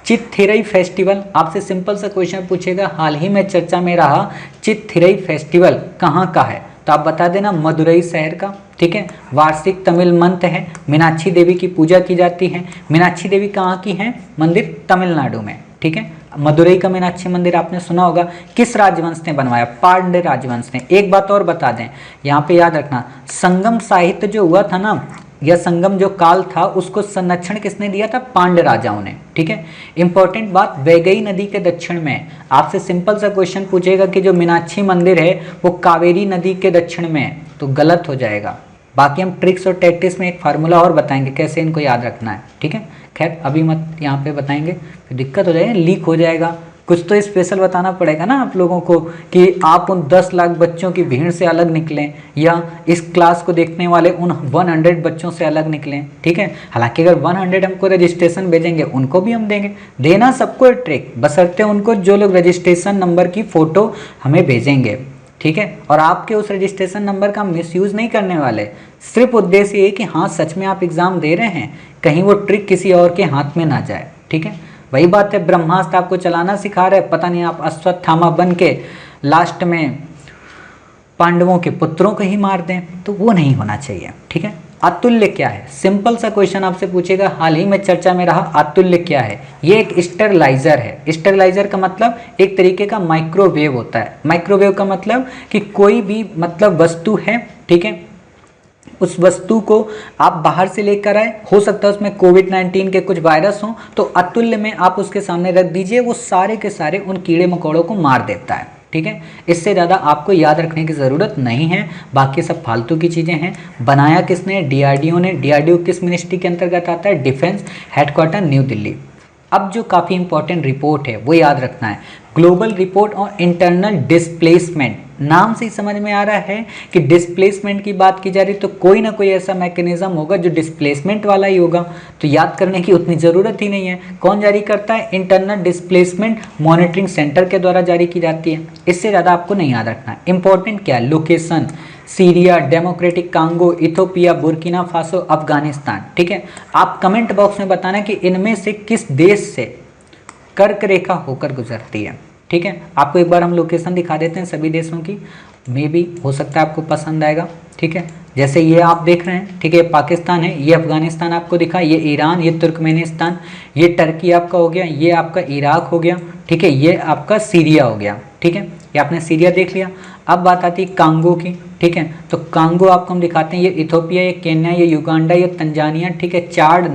चित्थिरई फेस्टिवल, आपसे सिंपल सा क्वेश्चन पूछेगा, हाल ही में चर्चा में रहा चित्थिरई फेस्टिवल कहाँ का है, तो आप बता देना मदुरई शहर का। ठीक है, वार्षिक तमिल मंथ है, मीनाक्षी देवी की पूजा की जाती है। मीनाक्षी देवी कहाँ की है, मंदिर तमिलनाडु में। ठीक है, मदुरई का मीनाक्षी मंदिर आपने सुना होगा, किस राजवंश ने बनवाया, पांड्य राजवंश ने। एक बात और बता दें, यहाँ पे याद रखना, संगम साहित्य जो हुआ था ना, यह संगम जो काल था उसको संरक्षण किसने दिया था, पांड्य राजाओं ने। ठीक है, इंपॉर्टेंट बात, वैगई नदी के दक्षिण में, आपसे सिंपल सा क्वेश्चन पूछेगा कि जो मीनाक्षी मंदिर है वो कावेरी नदी के दक्षिण में है, तो गलत हो जाएगा। बाकी हम ट्रिक्स और टैक्टिक्स में एक फार्मूला और बताएंगे कैसे इनको याद रखना है। ठीक है, खैर अभी मत यहाँ पे बताएंगे, फिर दिक्कत हो जाएगी, लीक हो जाएगा। कुछ तो स्पेशल बताना पड़ेगा ना आप लोगों को कि आप उन 10 लाख बच्चों की भीड़ से अलग निकलें या इस क्लास को देखने वाले उन 100 बच्चों से अलग निकलें। ठीक है, हालांकि अगर 100 हमको रजिस्ट्रेशन भेजेंगे उनको भी हम देंगे, देना सबको ट्रिक, बशर्ते उनको जो लोग रजिस्ट्रेशन नंबर की फ़ोटो हमें भेजेंगे। ठीक है, और आपके उस रजिस्ट्रेशन नंबर का मिसयूज़ नहीं करने वाले, सिर्फ उद्देश्य ये कि हाँ सच में आप एग्ज़ाम दे रहे हैं, कहीं वो ट्रिक किसी और के हाथ में ना जाए। ठीक है, वही बात है, ब्रह्मास्त्र आपको चलाना सिखा रहे, पता नहीं आप अश्वत्थामा बन के लास्ट में पांडवों के पुत्रों को ही मार दें, तो वो नहीं होना चाहिए। ठीक है, अतुल्य क्या है, सिंपल सा क्वेश्चन आपसे पूछेगा, हाल ही में चर्चा में रहा अतुल्य क्या है। ये एक स्टेरलाइजर है। स्टेरलाइजर का मतलब एक तरीके का माइक्रोवेव होता है। माइक्रोवेव का मतलब कि कोई भी मतलब वस्तु है, ठीक है, उस वस्तु को आप बाहर से लेकर आए, हो सकता है उसमें कोविड-19 के कुछ वायरस हों, तो अतुल्य में आप उसके सामने रख दीजिए, वो सारे के सारे उन कीड़े मकोड़ों को मार देता है। ठीक है, इससे ज़्यादा आपको याद रखने की ज़रूरत नहीं है, बाकी सब फालतू की चीज़ें हैं। बनाया किसने, डीआरडीओ ने। डीआरडीओ किस मिनिस्ट्री के अंतर्गत आता है, डिफेंस हेडक्वार्टर न्यू दिल्ली। अब जो काफ़ी इंपॉर्टेंट रिपोर्ट है वो याद रखना है, global report on internal displacement. नाम से ही समझ में आ रहा है कि डिस्प्लेसमेंट की बात की जा रही, तो कोई ना कोई ऐसा मैकेनिज्म होगा जो डिस्प्लेसमेंट वाला ही होगा, तो याद करने की उतनी ज़रूरत ही नहीं है। कौन जारी करता है, इंटरनल डिस्प्लेसमेंट मॉनिटरिंग सेंटर के द्वारा जारी की जाती है। इससे ज़्यादा आपको नहीं याद रखना है। इंपॉर्टेंट क्या है, location Syria, democratic Congo, Ethiopia, Burkina Faso, Afghanistan. ठीक है, आप कमेंट बॉक्स में बताना कि इनमें से किस देश से कर्क रेखा होकर गुजरती है। ठीक है, आपको एक बार हम लोकेशन दिखा देते हैं सभी देशों की, मे भी हो सकता है आपको पसंद आएगा। ठीक है, जैसे ये आप देख रहे हैं, ठीक है, पाकिस्तान है, ये अफगानिस्तान आपको दिखा, ये ईरान, ये तुर्कमेनिस्तान, ये टर्की आपका हो गया, ये आपका इराक हो गया, ठीक है, ये आपका सीरिया हो गया। ठीक है, ये आपने सीरिया देख लिया। अब बात आती है कांगो की। ठीक है, तो कांगो आपको हम दिखाते हैं, ये इथोपिया, ये केन्या, ये युगांडा, ये तंजानिया, ठीक है, चाड,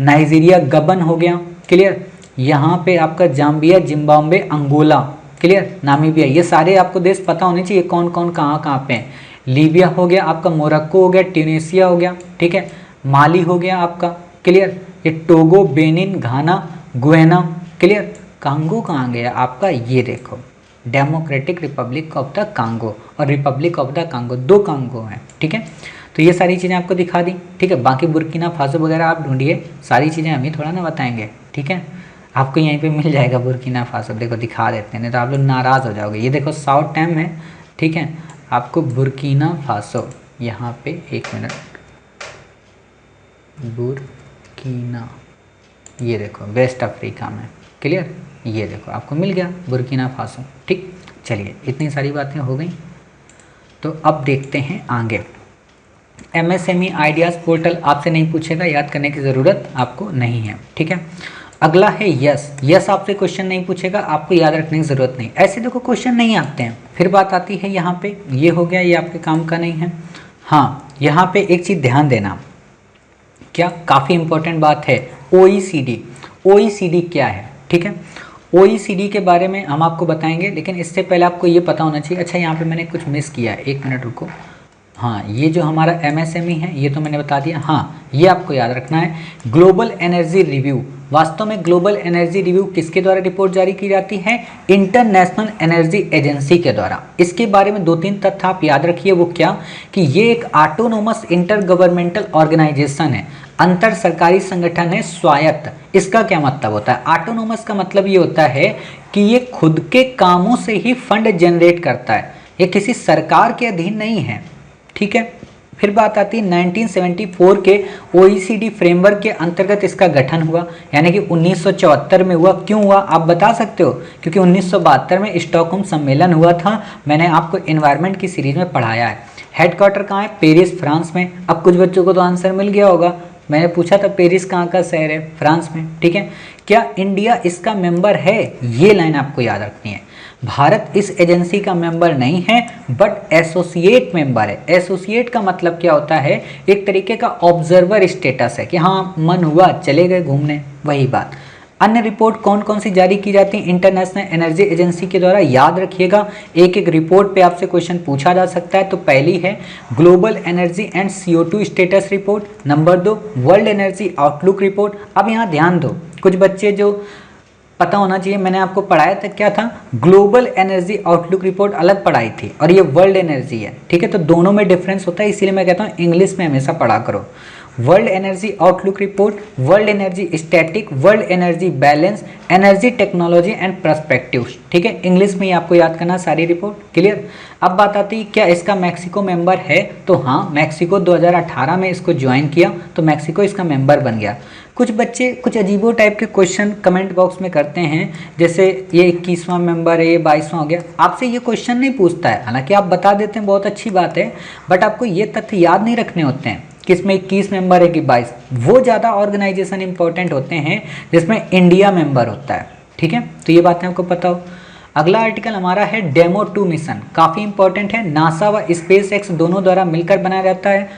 नाइजीरिया, गबन हो गया। क्लियर, यहाँ पे आपका Zambia, Zimbabwe, Angola, clear, Namibia, ये सारे आपको देश पता होने चाहिए कौन कौन कहाँ पे हैं। लीबिया हो गया आपका, मोरक्को हो गया, ट्यूनीसिया हो गया, ठीक है, माली हो गया आपका। क्लियर, ये Togo, Benin, Ghana, Guinea. Clear, Congo कहाँ गया आपका, ये देखो, Democratic Republic of the Congo और Republic of the Congo, 2 Congo हैं। ठीक है, तो ये सारी चीज़ें आपको दिखा दी। ठीक है, बाकी बुर्किना फासो वगैरह आप ढूंढिए, सारी चीज़ें हम ही थोड़ा ना बताएंगे। ठीक है, आपको यहीं पे मिल जाएगा बुर्किना फासो, देखो दिखा देते हैं, नहीं तो आप लोग नाराज़ हो जाओगे। ये देखो साउथ टाइम है, ठीक है, आपको बुर्किना फासो, यहाँ पे 1 मिनट, बुर्किना, ये देखो वेस्ट अफ्रीका में। क्लियर, ये देखो आपको मिल गया बुर्किना फासो। ठीक, चलिए इतनी सारी बातें हो गई, तो अब देखते हैं आगे। MSME आइडियाज़ पोर्टल आपसे नहीं पूछेगा, याद करने की ज़रूरत आपको नहीं है। ठीक है, अगला है यस। यस आपसे क्वेश्चन नहीं पूछेगा, आपको याद रखने की ज़रूरत नहीं, ऐसे देखो क्वेश्चन नहीं आते हैं। फिर बात आती है यहाँ पे, ये हो गया, ये आपके काम का नहीं है। हाँ, यहाँ पे एक चीज़ ध्यान देना, क्या काफ़ी इंपॉर्टेंट बात है, OECD। OECD क्या है, ठीक है, OECD के बारे में हम आपको बताएंगे, लेकिन इससे पहले आपको ये पता होना चाहिए। अच्छा, यहाँ पे मैंने कुछ मिस किया है, 1 मिनट रुको। हाँ, ये जो हमारा MSME है ये तो मैंने बता दिया। हाँ, ये आपको याद रखना है, ग्लोबल एनर्जी रिव्यू। वास्तव में ग्लोबल एनर्जी रिव्यू किसके द्वारा रिपोर्ट जारी की जाती है, इंटरनेशनल एनर्जी एजेंसी के द्वारा। इसके बारे में 2-3 तथ्य आप याद रखिए, वो क्या, कि ये एक ऑटोनोमस इंटर गवर्नमेंटल ऑर्गेनाइजेशन है, अंतर सरकारी संगठन है, स्वायत्त। इसका क्या मतलब होता है, ऑटोनोमस का मतलब ये होता है कि ये खुद के कामों से ही फंड जनरेट करता है, ये किसी सरकार के अधीन नहीं है। ठीक है, फिर बात आती है 1974 के OECD फ्रेमवर्क के अंतर्गत इसका गठन हुआ, यानी कि 1974 में हुआ। क्यों हुआ आप बता सकते हो, क्योंकि 1972 में स्टॉकहोम सम्मेलन हुआ था, मैंने आपको एनवायरनमेंट की सीरीज में पढ़ाया है। हेडक्वार्टर कहाँ है, पेरिस, फ्रांस में। अब कुछ बच्चों को तो आंसर मिल गया होगा, मैंने पूछा था पेरिस कहाँ का शहर है, फ्रांस में। ठीक है, क्या इंडिया इसका मेंबर है, ये लाइन आपको याद रखनी है। भारत इस एजेंसी का मेंबर नहीं है, बट एसोसिएट मेंबर है। एसोसिएट का मतलब क्या होता है, एक तरीके का ऑब्जर्वर स्टेटस है, कि हाँ मन हुआ चले गए घूमने, वही बात। अन्य रिपोर्ट कौन कौन सी जारी की जाती है इंटरनेशनल एनर्जी एजेंसी के द्वारा, याद रखिएगा, एक एक रिपोर्ट पे आपसे क्वेश्चन पूछा जा सकता है। तो पहली है global energy and CO2 status report, number 2 world energy outlook report. अब यहाँ ध्यान दो, कुछ बच्चे जो पता होना चाहिए, मैंने आपको पढ़ाया था, क्या था, ग्लोबल एनर्जी आउटलुक रिपोर्ट अलग पढ़ाई थी और ये वर्ल्ड एनर्जी है। ठीक है, तो दोनों में डिफरेंस होता है, इसीलिए मैं कहता हूँ इंग्लिश में हमेशा पढ़ा करो। World energy outlook report, world energy static, world energy balance, energy technology and perspectives. ठीक है, इंग्लिश में ही आपको याद करना सारी रिपोर्ट। क्लियर, अब बात आती है क्या इसका मैक्सिको मेंबर है, तो हाँ, मैक्सिको 2018 में इसको ज्वाइन किया, तो मैक्सिको इसका मेंबर बन गया। कुछ बच्चे कुछ अजीबो टाइप के क्वेश्चन कमेंट बॉक्स में करते हैं, जैसे ये 21वां मेंबर है, ये 22वां हो गया, आपसे ये क्वेश्चन नहीं पूछता है, हालांकि आप बता देते हैं, बहुत अच्छी बात है, बट आपको ये तथ्य याद नहीं रखने होते हैं किसमें 21 मेंबर है कि 22। वो ज़्यादा ऑर्गेनाइजेशन इंपॉर्टेंट होते हैं जिसमें इंडिया मेंबर होता है। ठीक है, तो ये बातें आपको पता हो। अगला आर्टिकल हमारा है डेमो 2 मिशन, काफ़ी इंपॉर्टेंट है, नासा व SpaceX दोनों द्वारा मिलकर बनाया जाता है,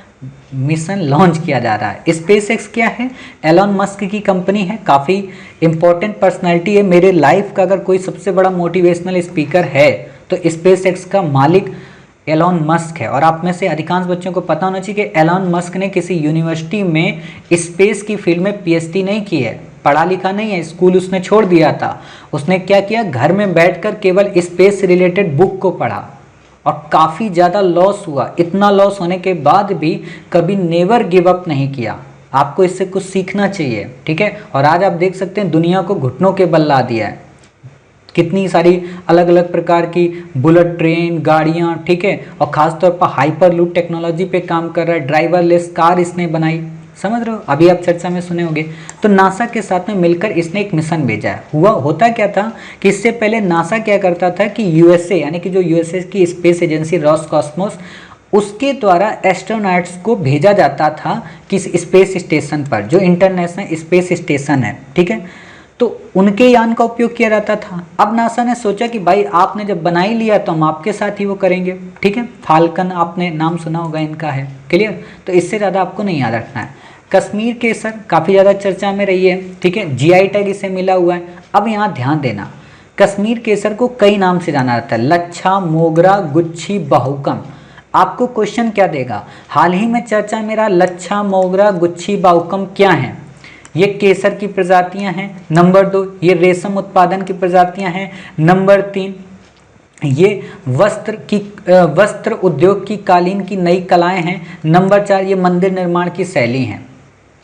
मिशन लॉन्च किया जा रहा है। SpaceX क्या है, एलॉन मस्क की कंपनी है, काफ़ी इंपॉर्टेंट पर्सनैलिटी है। मेरे लाइफ का अगर कोई सबसे बड़ा मोटिवेशनल स्पीकर है तो SpaceX का मालिक एलॉन मस्क है। और आप में से अधिकांश बच्चों को पता होना चाहिए कि एलॉन मस्क ने किसी यूनिवर्सिटी में स्पेस की फील्ड में PhD नहीं की है, पढ़ा लिखा नहीं है, स्कूल उसने छोड़ दिया था। उसने क्या किया, घर में बैठकर केवल स्पेस से रिलेटेड बुक को पढ़ा और काफ़ी ज़्यादा लॉस हुआ। इतना लॉस होने के बाद भी कभी नेवर गिव अप नहीं किया। आपको इससे कुछ सीखना चाहिए। ठीक है, और आज आप देख सकते हैं दुनिया को घुटनों के बल ला दिया है, कितनी सारी अलग अलग प्रकार की बुलेट ट्रेन, गाड़ियाँ, ठीक है, और ख़ासतौर पर हाइपर लूप टेक्नोलॉजी पे काम कर रहा है, ड्राइवरलेस कार इसने बनाई। समझ रहे हो, अभी आप चर्चा में सुने होंगे। तो नासा के साथ में मिलकर इसने एक मिशन भेजा है। होता क्या था कि इससे पहले नासा क्या करता था कि यूएसए यानी कि जो यूएसए की स्पेस एजेंसी रॉसकॉस्मोस, उसके द्वारा एस्ट्रोनॉट्स को भेजा जाता था किस स्पेस स्टेशन पर, जो इंटरनेशनल स्पेस स्टेशन है, ठीक है। तो उनके यान का उपयोग किया जाता था। अब नासा ने सोचा कि भाई आपने जब बना ही लिया तो हम आपके साथ ही वो करेंगे, ठीक है। फाल्कन आपने नाम सुना होगा इनका है, क्लियर। तो इससे ज़्यादा आपको नहीं याद रखना है। कश्मीर केसर काफ़ी ज़्यादा चर्चा में रही है, ठीक है, जीआई टैग इसे मिला हुआ है। अब यहाँ ध्यान देना, कश्मीर केसर को कई नाम से जाना जाता है, लच्छा, मोगरा, गुच्छी, बाहुकम। आपको क्वेश्चन क्या देगा, हाल ही में चर्चा में रहा लच्छा, मोगरा, गुच्छी, बाहुकम क्या है? ये केसर की प्रजातियां हैं। नंबर 2, ये रेशम उत्पादन की प्रजातियां हैं। नंबर 3, ये वस्त्र उद्योग की कालीन की नई कलाएं हैं। नंबर 4, ये मंदिर निर्माण की शैली हैं।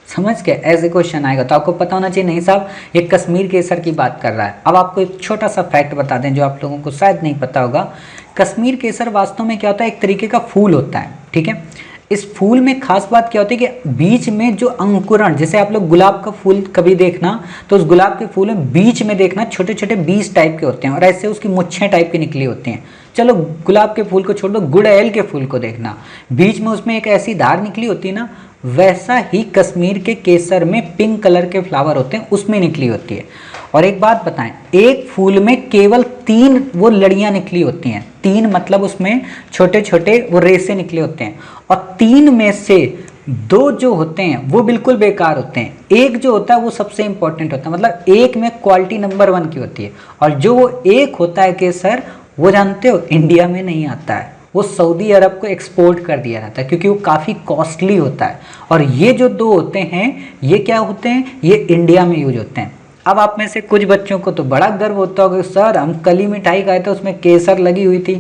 समझ गए, ऐसे क्वेश्चन आएगा तो आपको पता होना चाहिए, नहीं साहब ये कश्मीर केसर की बात कर रहा है। अब आपको एक छोटा सा फैक्ट बता दें जो आप लोगों को शायद नहीं पता होगा। कश्मीर केसर वास्तव में क्या होता है, एक तरीके का फूल होता है, ठीक है। इस फूल में खास बात क्या होती है कि बीच में जो अंकुरण, जैसे आप लोग गुलाब का फूल कभी देखना तो उस गुलाब के फूल में बीच में देखना छोटे छोटे बीज टाइप के होते हैं और ऐसे उसकी मुच्छें टाइप की निकली होती हैं। चलो गुलाब के फूल को छोड़ दो, गुड़हल के फूल को देखना, बीच में उसमें एक ऐसी धार निकली होती है ना, वैसा ही कश्मीर के केसर में पिंक कलर के फ्लावर होते हैं, उसमें निकली होती है। और एक बात बताएं, एक फूल में केवल 3 वो लड़ियां निकली होती हैं, 3 मतलब उसमें छोटे छोटे वो रेसे निकले होते हैं, और 3 में से 2 जो होते हैं वो बिल्कुल बेकार होते हैं, एक जो होता है वो सबसे इंपॉर्टेंट होता है, मतलब एक में क्वालिटी नंबर 1 की होती है। और जो वो एक होता है केसर, वो जानते हो इंडिया में नहीं आता है, वो सऊदी अरब को एक्सपोर्ट कर दिया जाता है क्योंकि वो काफ़ी कॉस्टली होता है। और ये जो 2 होते हैं ये क्या होते हैं, ये इंडिया में यूज होते हैं। अब आप में से कुछ बच्चों को तो बड़ा गर्व होता होगा, सर हम कल ही मिठाई खाए थे उसमें केसर लगी हुई थी।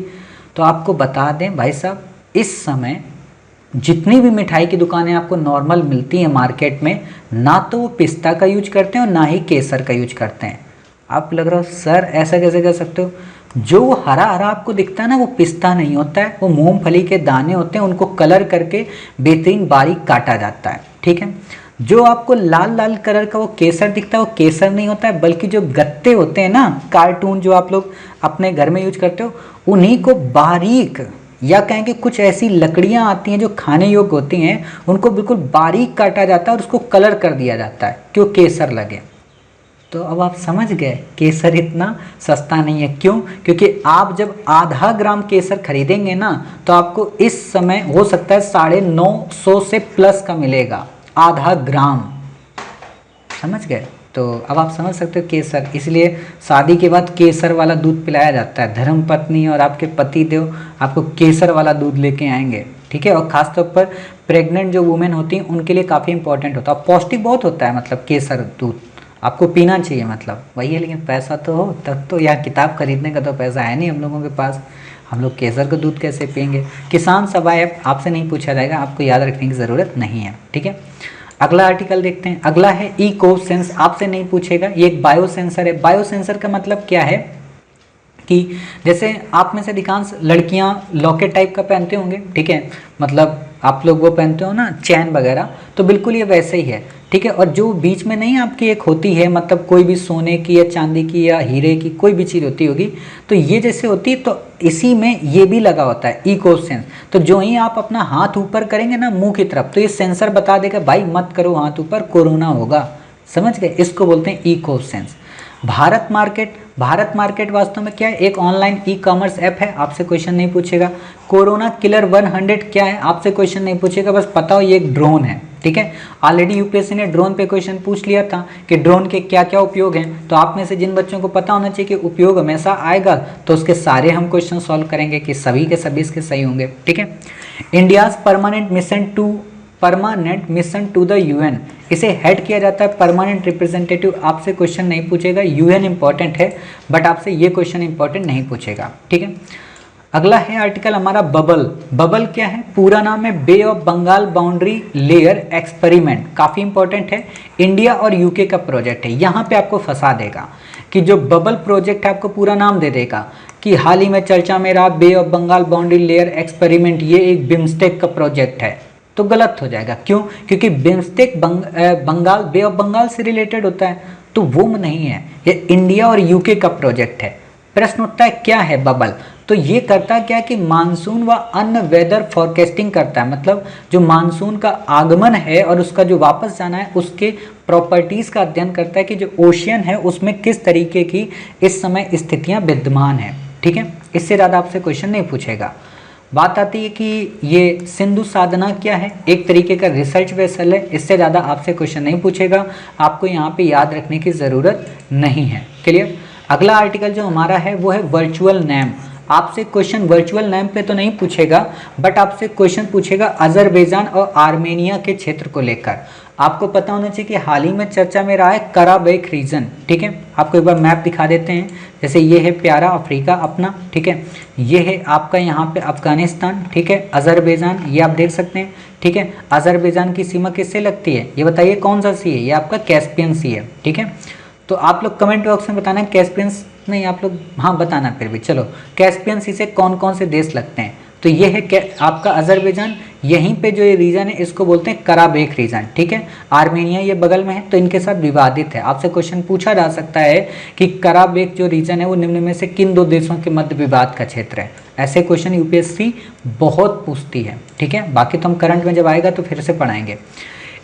तो आपको बता दें भाई साहब, इस समय जितनी भी मिठाई की दुकानें आपको नॉर्मल मिलती हैं मार्केट में, ना तो वो पिस्ता का यूज करते हैं और ना ही केसर का यूज करते हैं। आप लग रहा हो सर ऐसा कैसे कर सकते हो, जो वो हरा हरा आपको दिखता है ना वो पिस्ता नहीं होता है, वो मूंगफली के दाने होते हैं, उनको कलर करके बेहतरीन बारीक काटा जाता है, ठीक है। जो आपको लाल लाल कलर का वो केसर दिखता है वो केसर नहीं होता है, बल्कि जो गत्ते होते हैं ना, कार्टून जो आप लोग अपने घर में यूज करते हो, उन्हीं को बारीक, या कहेंगे कुछ ऐसी लकड़ियां आती हैं जो खाने योग्य होती हैं, उनको बिल्कुल बारीक काटा जाता है और उसको कलर कर दिया जाता है क्यों केसर लगे। तो अब आप समझ गए केसर इतना सस्ता नहीं है। क्यों? क्योंकि आप जब आधा ग्राम केसर खरीदेंगे ना तो आपको इस समय हो सकता है 950 से प्लस का मिलेगा, आधा ग्राम, समझ गए। तो अब आप समझ सकते हो केसर, इसलिए शादी के बाद केसर वाला दूध पिलाया जाता है, धर्म पत्नी और आपके पति देव आपको केसर वाला दूध लेके आएंगे, ठीक है। और खासतौर पर प्रेग्नेंट जो वुमेन होती हैं उनके लिए काफ़ी इंपॉर्टेंट होता है, और पौष्टिक बहुत होता है, मतलब केसर दूध आपको पीना चाहिए, मतलब वही है। लेकिन पैसा तो हो तब तो, यार किताब खरीदने का तो पैसा है नहीं हम लोगों के पास, हम लोग केसर का दूध कैसे पियेंगे। किसान सभा ऐप आपसे नहीं पूछा जाएगा, आपको याद रखने की ज़रूरत नहीं है, ठीक है। अगला आर्टिकल देखते हैं। अगला है इकोसेंस, आपसे नहीं पूछेगा, ये एक बायो सेंसर है। बायो सेंसर का मतलब क्या है कि जैसे आप में से अधिकांश लड़कियां लॉकेट टाइप का पहनते होंगे, ठीक है, मतलब आप लोग वो पहनते हो ना चैन वगैरह, तो बिल्कुल ये वैसे ही है, ठीक है। और जो बीच में नहीं आपकी एक होती है, मतलब कोई भी सोने की या चांदी की या हीरे की कोई भी चीज़ होती होगी, तो ये जैसे होती है, तो इसी में ये भी लगा होता है इकोसेंस। तो जो ही आप अपना हाथ ऊपर करेंगे ना मुंह की तरफ, तो ये सेंसर बता देगा भाई मत करो हाथ ऊपर, कोरोना होगा, समझ गए। इसको बोलते हैं इकोसेंस। भारत मार्केट वास्तव में क्या है, एक ऑनलाइन ई कॉमर्स ऐप है, आपसे क्वेश्चन नहीं पूछेगा। कोरोना किलर 100 क्या है, आपसे क्वेश्चन नहीं पूछेगा, बस पता हो ये एक ड्रोन है, ठीक है। ऑलरेडी यूपीएससी ने ड्रोन पे क्वेश्चन पूछ लिया था कि ड्रोन के क्या क्या उपयोग हैं, तो आप में से जिन बच्चों को पता होना चाहिए कि उपयोग हमेशा आएगा, तो उसके सारे हम क्वेश्चन सॉल्व करेंगे कि सभी के सभी इसके सही होंगे, ठीक है। India's permanent mission to the UN, इसे हेड किया जाता है परमानेंट रिप्रेजेंटेटिव। आपसे क्वेश्चन नहीं पूछेगा, यूएन इंपॉर्टेंट है बट आपसे ये क्वेश्चन इंपॉर्टेंट नहीं पूछेगा, ठीक है। अगला है आर्टिकल हमारा बबल क्या है, पूरा नाम है Bay of Bengal boundary layer experiment, काफ़ी इंपॉर्टेंट है, इंडिया और यूके का प्रोजेक्ट है। यहाँ पे आपको फंसा देगा कि जो बबल प्रोजेक्ट है आपको पूरा नाम दे देगा कि हाल ही में चर्चा में रहा Bay of Bengal boundary layer experiment, ये एक बिम्स्टेक का प्रोजेक्ट है, तो गलत हो जाएगा। क्यों? क्योंकि BIMSTEC Bengal, bay of Bengal से रिलेटेड होता है, तो वो नहीं है, ये इंडिया और यूके का प्रोजेक्ट है। प्रश्न उठता है क्या है बबल? तो ये करता क्या कि मानसून व अन्य वेदर फोरकास्टिंग करता है, मतलब जो मानसून का आगमन है और उसका जो वापस जाना है उसके प्रॉपर्टीज का अध्ययन करता है कि जो ओशियन है उसमें किस तरीके की इस समय स्थितियां विद्यमान है। ठीक है, इससे ज़्यादा आपसे क्वेश्चन नहीं पूछेगा। बात आती है कि ये सिंधु साधना क्या है, एक तरीके का रिसर्च वेसल है, इससे ज़्यादा आपसे क्वेश्चन नहीं पूछेगा, आपको यहाँ पे याद रखने की ज़रूरत नहीं है। क्लियर? अगला आर्टिकल जो हमारा है वो है वर्चुअल नेम। आपसे क्वेश्चन वर्चुअल नेम पे तो नहीं पूछेगा, बट आपसे क्वेश्चन पूछेगा अजरबैजान और आर्मेनिया के क्षेत्र को लेकर। आपको पता होना चाहिए कि हाल ही में चर्चा में रहा है कराबैक रीजन। ठीक है, आपको एक बार मैप दिखा देते हैं। जैसे ये है प्यारा अफ्रीका अपना, ठीक है, ये है आपका यहाँ पे अफगानिस्तान, ठीक है, अजरबैजान ये आप देख सकते हैं। ठीक है, अजरबैजान की सीमा किससे लगती है ये बताइए, कौन सा सी है? ये आपका कैस्पियन सी है। ठीक है, तो आप लोग कमेंट बॉक्स में बताना कैस्पियन नहीं, आप लोग हाँ बताना फिर भी। चलो, कैस्पियन सी से कौन कौन से देश लगते हैं? तो ये है आपका अजरबैजान, यहीं पे जो ये रीजन है इसको बोलते हैं कराबैक रीजन। ठीक है, आर्मेनिया ये बगल में है तो इनके साथ विवादित है। आपसे क्वेश्चन पूछा जा सकता है कि कराबैक जो रीजन है वो निम्न में से किन दो देशों के मध्य विवाद का क्षेत्र है? ऐसे क्वेश्चन यूपीएससी बहुत पूछती है। ठीक है, बाकी तो हम करंट में जब आएगा तो फिर से पढ़ाएंगे।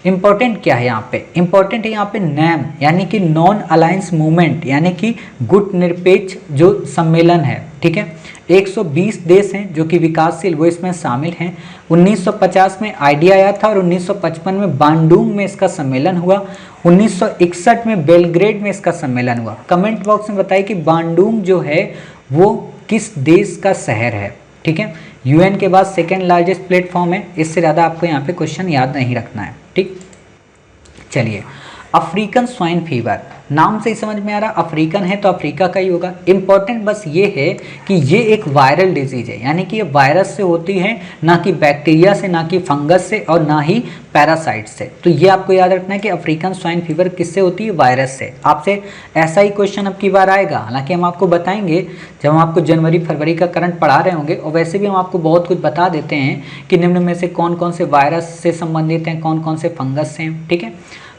इंपॉर्टेंट क्या है यहाँ पे? इंपॉर्टेंट है यहाँ पे नैम, यानी कि नॉन अलायंस मूवमेंट, यानी कि गुट निरपेक्ष जो सम्मेलन है। ठीक है, 120 देश हैं जो कि विकासशील, वो इसमें शामिल हैं। 1950 में आइडिया आया था और 1955 में बांडुंग में इसका सम्मेलन हुआ। 1961 में बेलग्रेड में इसका सम्मेलन हुआ। कमेंट बॉक्स में बताइए कि बांडुंग जो है वो किस देश का शहर है? ठीक है, यूएन के बाद सेकेंड लार्जेस्ट प्लेटफॉर्म है। इससे ज़्यादा आपको यहाँ पे क्वेश्चन याद नहीं रखना है। ठीक, चलिए, अफ्रीकन स्वाइन फीवर, नाम से ही समझ में आ रहा अफ्रीकन है तो अफ्रीका का ही होगा। इंपॉर्टेंट बस ये है कि ये एक वायरल डिजीज है, यानी कि ये वायरस से होती है, ना कि बैक्टीरिया से, ना कि फंगस से और ना ही पैरासाइट से। तो ये आपको याद रखना है कि अफ्रीकन स्वाइन फीवर किससे होती है? वायरस से। आपसे ऐसा ही क्वेश्चन अब की बार आएगा, हालांकि हम आपको बताएंगे जब हम आपको जनवरी फरवरी का करंट पढ़ा रहे होंगे, और वैसे भी हम आपको बहुत कुछ बता देते हैं कि निम्न में से कौन कौन से वायरस से संबंधित हैं, कौन कौन से फंगस से हैं। ठीक है,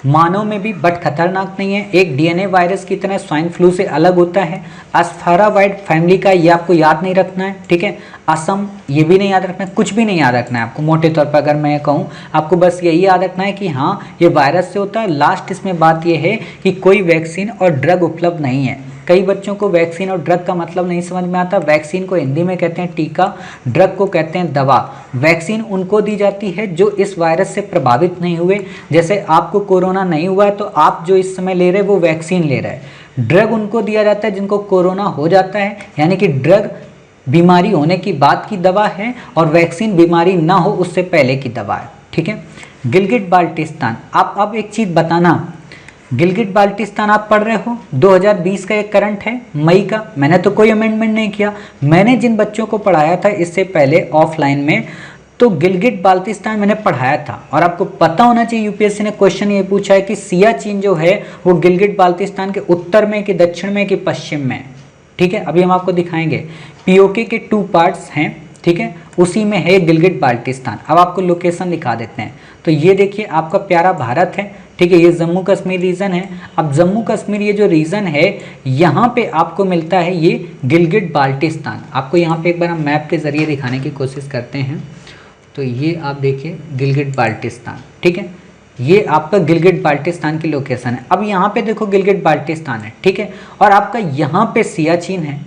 मानव में भी बट खतरनाक नहीं है, एक डीएनए वायरस की तरह स्वाइन फ्लू से अलग होता है। अस्फारावाइड फैमिली का, ये आपको याद नहीं रखना है। ठीक है, असम ये भी नहीं याद रखना है, कुछ भी नहीं याद रखना है आपको। मोटे तौर पर अगर मैं कहूँ आपको बस यही याद रखना है कि हाँ ये वायरस से होता है। लास्ट इसमें बात ये है कि कोई वैक्सीन और ड्रग उपलब्ध नहीं है। कई बच्चों को वैक्सीन और ड्रग का मतलब नहीं समझ में आता। वैक्सीन को हिंदी में कहते हैं टीका, ड्रग को कहते हैं दवा। वैक्सीन उनको दी जाती है जो इस वायरस से प्रभावित नहीं हुए। जैसे आपको कोरोना नहीं हुआ है तो आप जो इस समय ले रहे हैं वो वैक्सीन ले रहे हैं। ड्रग उनको दिया जाता है जिनको कोरोना हो जाता है, यानी कि ड्रग बीमारी होने की बाद की दवा है और वैक्सीन बीमारी ना हो उससे पहले की दवा है। ठीक है, गिलगिट बाल्टिस्तान, आप अब एक चीज़ बताना, गिलगिट बाल्टिस्तान आप पढ़ रहे हो, 2020 का एक करंट है मई का। मैंने तो कोई अमेंडमेंट नहीं किया, मैंने जिन बच्चों को पढ़ाया था इससे पहले ऑफलाइन में, तो गिलगिट बाल्टिस्तान मैंने पढ़ाया था। और आपको पता होना चाहिए यूपीएससी ने क्वेश्चन ये पूछा है कि सियाचिन जो है वो गिलगिट बाल्टिस्तान के उत्तर में कि दक्षिण में कि पश्चिम में। ठीक है, अभी हम आपको दिखाएंगे। पीओके के 2 पार्ट्स हैं, ठीक है, उसी में है गिलगिट बाल्टिस्तान। अब आपको लोकेशन दिखा देते हैं। तो ये देखिए आपका प्यारा भारत है, ठीक है, ये जम्मू कश्मीर रीजन है। अब जम्मू कश्मीर ये जो रीजन है यहाँ पे आपको मिलता है ये गिलगिट बाल्टिस्तान। आपको यहाँ पे एक बार हम मैप के ज़रिए दिखाने की कोशिश करते हैं। तो ये आप देखिए गिलगिट बाल्टिस्तान, ठीक है, ये आपका गिलगिट बाल्टिस्तान की लोकेशन है। अब यहाँ पे देखो गिलगिट बाल्टिस्तान है, ठीक है, और आपका यहाँ पे सियाचिन है।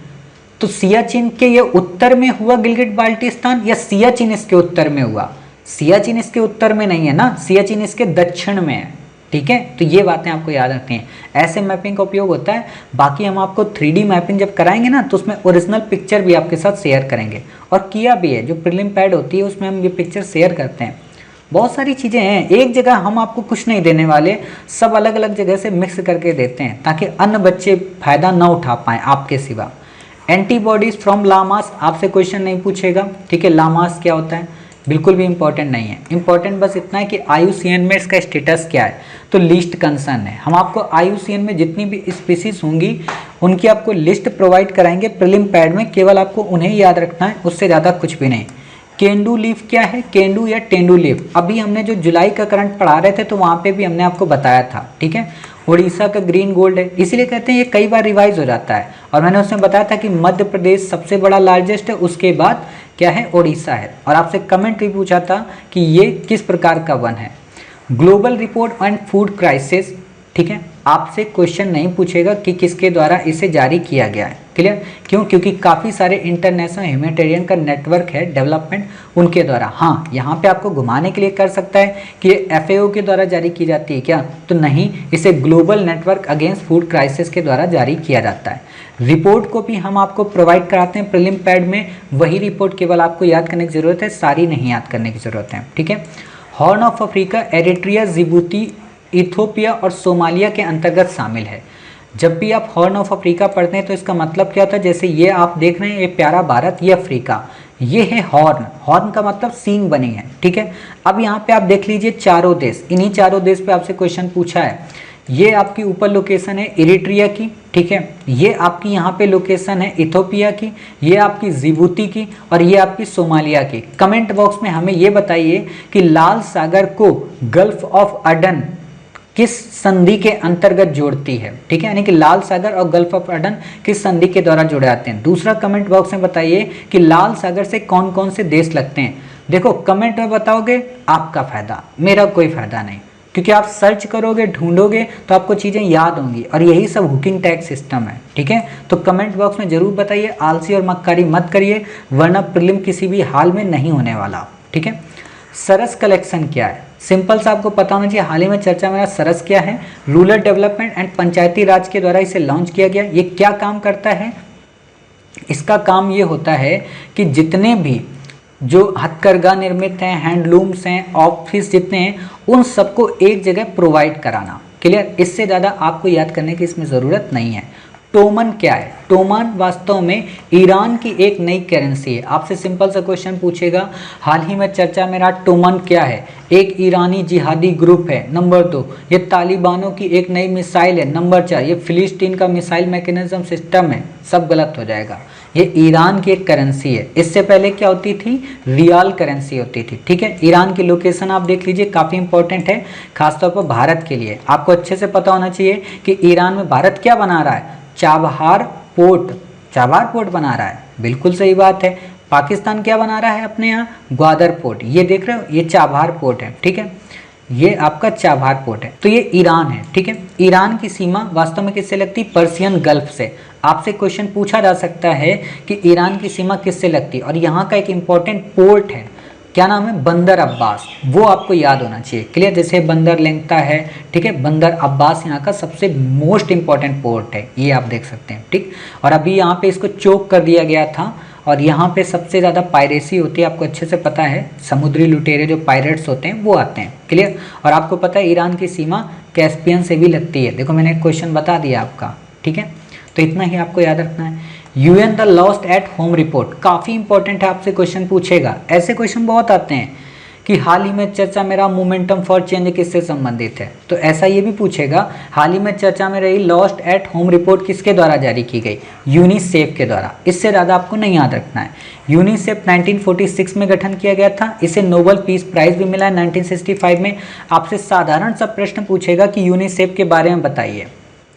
तो सियाचिन के ये उत्तर में हुआ गिलगिट बाल्टिस्तान या सियाचिन इसके उत्तर में हुआ? सियाचिन इसके उत्तर में नहीं है ना, सियाचिन इसके दक्षिण में है। ठीक है, तो ये बातें आपको याद रखनी है। ऐसे मैपिंग का उपयोग होता है। बाकी हम आपको 3D मैपिंग जब कराएंगे ना तो उसमें ओरिजिनल पिक्चर भी आपके साथ शेयर करेंगे, और किया भी है। जो प्रीलिम पैड होती है उसमें हम ये पिक्चर शेयर करते हैं। बहुत सारी चीज़ें हैं, एक जगह हम आपको कुछ नहीं देने वाले, सब अलग अलग जगह से मिक्स करके देते हैं ताकि अन्य बच्चे फ़ायदा ना उठा पाएँ आपके सिवा। एंटीबॉडीज़ फ्रॉम लामास, आपसे क्वेश्चन नहीं पूछेगा। ठीक है, लामास क्या होता है? बिल्कुल भी इंपॉर्टेंट नहीं है। इंपॉर्टेंट बस इतना है कि IUCN में इसका स्टेटस क्या है, तो लिस्ट कंसर्न है। हम आपको IUCN में जितनी भी स्पीसीज होंगी उनकी आपको लिस्ट प्रोवाइड कराएंगे प्रीलिम पैड में, केवल आपको उन्हें याद रखना है, उससे ज़्यादा कुछ भी नहीं। केंडू लीफ क्या है, केंडू या टेंडू लीफ, अभी हमने जो जुलाई का करंट पढ़ा रहे थे तो वहाँ पे भी हमने आपको बताया था, ठीक है। उड़ीसा का ग्रीन गोल्ड है, इसीलिए कहते हैं ये कई बार रिवाइज हो जाता है। और मैंने उसमें बताया था कि मध्य प्रदेश सबसे बड़ा लार्जेस्ट है, उसके बाद क्या है, उड़ीसा है। और आपसे कमेंट भी पूछा था कि ये किस प्रकार का वन है। Global report on food crisis, ठीक है, आपसे क्वेश्चन नहीं पूछेगा कि किसके द्वारा इसे जारी किया गया है, क्लियर। क्यों, क्योंकि काफ़ी सारे इंटरनेशनल ह्यूमैनिटेरियन का नेटवर्क है डेवलपमेंट, उनके द्वारा। हाँ, यहाँ पे आपको घुमाने के लिए कर सकता है कि ये FAO के द्वारा जारी की जाती है क्या, तो नहीं, इसे global network against food crisis के द्वारा जारी किया जाता है। रिपोर्ट को भी हम आपको प्रोवाइड कराते हैं प्रीलिम पैड में, वही रिपोर्ट केवल आपको याद करने की ज़रूरत है, सारी नहीं याद करने की ज़रूरत है, ठीक है। Horn of Africa Eritrea, Djibouti, Ethiopia और सोमालिया के अंतर्गत शामिल है। जब भी आप हॉर्न ऑफ अफ्रीका पढ़ते हैं तो इसका मतलब क्या होता है, जैसे ये आप देख रहे हैं, ये प्यारा भारत, ये अफ्रीका, ये है हॉर्न, हॉर्न का मतलब सींग बनी है, ठीक है। अब यहाँ पे आप देख लीजिए चारों देश, इन्हीं चारों देश पे आपसे क्वेश्चन पूछा है। ये आपकी ऊपर लोकेशन है इरिट्रिया की, ठीक है, ये आपकी यहाँ पे लोकेशन है इथोपिया की, ये आपकी जिबूती की और ये आपकी सोमालिया की। कमेंट बॉक्स में हमें ये बताइए कि लाल सागर को गल्फ ऑफ अडन किस संधि के अंतर्गत जोड़ती है, ठीक है, यानी कि लाल सागर और गल्फ ऑफ अडन किस संधि के द्वारा जुड़े जाते हैं। दूसरा कमेंट बॉक्स में बताइए कि लाल सागर से कौन कौन से देश लगते हैं। देखो कमेंट में बताओगे आपका फायदा, मेरा कोई फायदा नहीं, क्योंकि आप सर्च करोगे, ढूंढोगे तो आपको चीज़ें याद होंगी, और यही सब हुकिंग टैग सिस्टम है, ठीक है। तो कमेंट बॉक्स में जरूर बताइए, आलसी और मक्कारी मत करिए, वरना प्रीलिम किसी भी हाल में नहीं होने वाला, ठीक है। सरस कलेक्शन क्या है, सिंपल सा आपको पता होना चाहिए। हाल ही में चर्चा में सरस क्या है, रूरल डेवलपमेंट एंड पंचायती राज के द्वारा इसे लॉन्च किया गया। ये क्या काम करता है, इसका काम ये होता है कि जितने भी जो हथकरघा निर्मित हैं, हैंडलूम्स हैं, ऑफिस जितने हैं, उन सबको एक जगह प्रोवाइड कराना, क्लियर। इससे ज़्यादा आपको याद करने की इसमें ज़रूरत नहीं है। टोमन क्या है, टोमन वास्तव में ईरान की एक नई करेंसी है। आपसे सिंपल सा क्वेश्चन पूछेगा, हाल ही में चर्चा में रहा टोमन क्या है, एक ईरानी जिहादी ग्रुप है। नंबर 2, ये तालिबानों की एक नई मिसाइल है। नंबर 4, ये फिलिस्तीन का मिसाइल मैकेनिज्म सिस्टम है। सब गलत हो जाएगा, ये ईरान की एक करेंसी है। इससे पहले क्या होती थी, रियाल करेंसी होती थी, ठीक है। ईरान की लोकेशन आप देख लीजिए, काफ़ी इंपॉर्टेंट है खासतौर पर भारत के लिए। आपको अच्छे से पता होना चाहिए कि ईरान में भारत क्या बना रहा है, चाबहार पोर्ट, चाबहार पोर्ट बना रहा है, बिल्कुल सही बात है। पाकिस्तान क्या बना रहा है अपने यहाँ, ग्वादर पोर्ट, ये देख रहे हो, ये चाबहार पोर्ट है, ठीक है, ये आपका चाबहार पोर्ट है। तो ये ईरान है, ठीक है। ईरान की सीमा वास्तव में किससे लगती, पर्शियन गल्फ से। आपसे क्वेश्चन पूछा जा सकता है कि ईरान की सीमा किससे लगती है, और यहाँ का एक इंपॉर्टेंट पोर्ट है, क्या नाम है, बंदर अब्बास, वो आपको याद होना चाहिए, क्लियर। जैसे बंदर लेंगता है, ठीक है, बंदर अब्बास यहाँ का सबसे मोस्ट इंपॉर्टेंट पोर्ट है, ये आप देख सकते हैं, ठीक। और अभी यहाँ पे इसको चोक कर दिया गया था, और यहाँ पे सबसे ज़्यादा पायरेसी होती है, आपको अच्छे से पता है, समुद्री लुटेरे जो पायरेट्स होते हैं वो आते हैं, क्लियर। और आपको पता है ईरान की सीमा कैस्पियन से भी लगती है, देखो मैंने क्वेश्चन बता दिया आपका, ठीक है। तो इतना ही आपको याद रखना है। UN the lost at home report काफ़ी इंपॉर्टेंट है, आपसे क्वेश्चन पूछेगा। ऐसे क्वेश्चन बहुत आते हैं कि हाल ही में चर्चा में रहा मोमेंटम फॉर चेंज किससे संबंधित है, तो ऐसा ये भी पूछेगा, हाल ही में चर्चा में रही लॉस्ट एट होम रिपोर्ट किसके द्वारा जारी की गई, यूनिसेफ के द्वारा। इससे ज़्यादा आपको नहीं याद रखना है। यूनिसेफ 1946 में गठन किया गया था, इसे नोबेल पीस प्राइज भी मिला है 1965 में। आपसे साधारण सा प्रश्न पूछेगा कि यूनिसेफ के बारे में बताइए,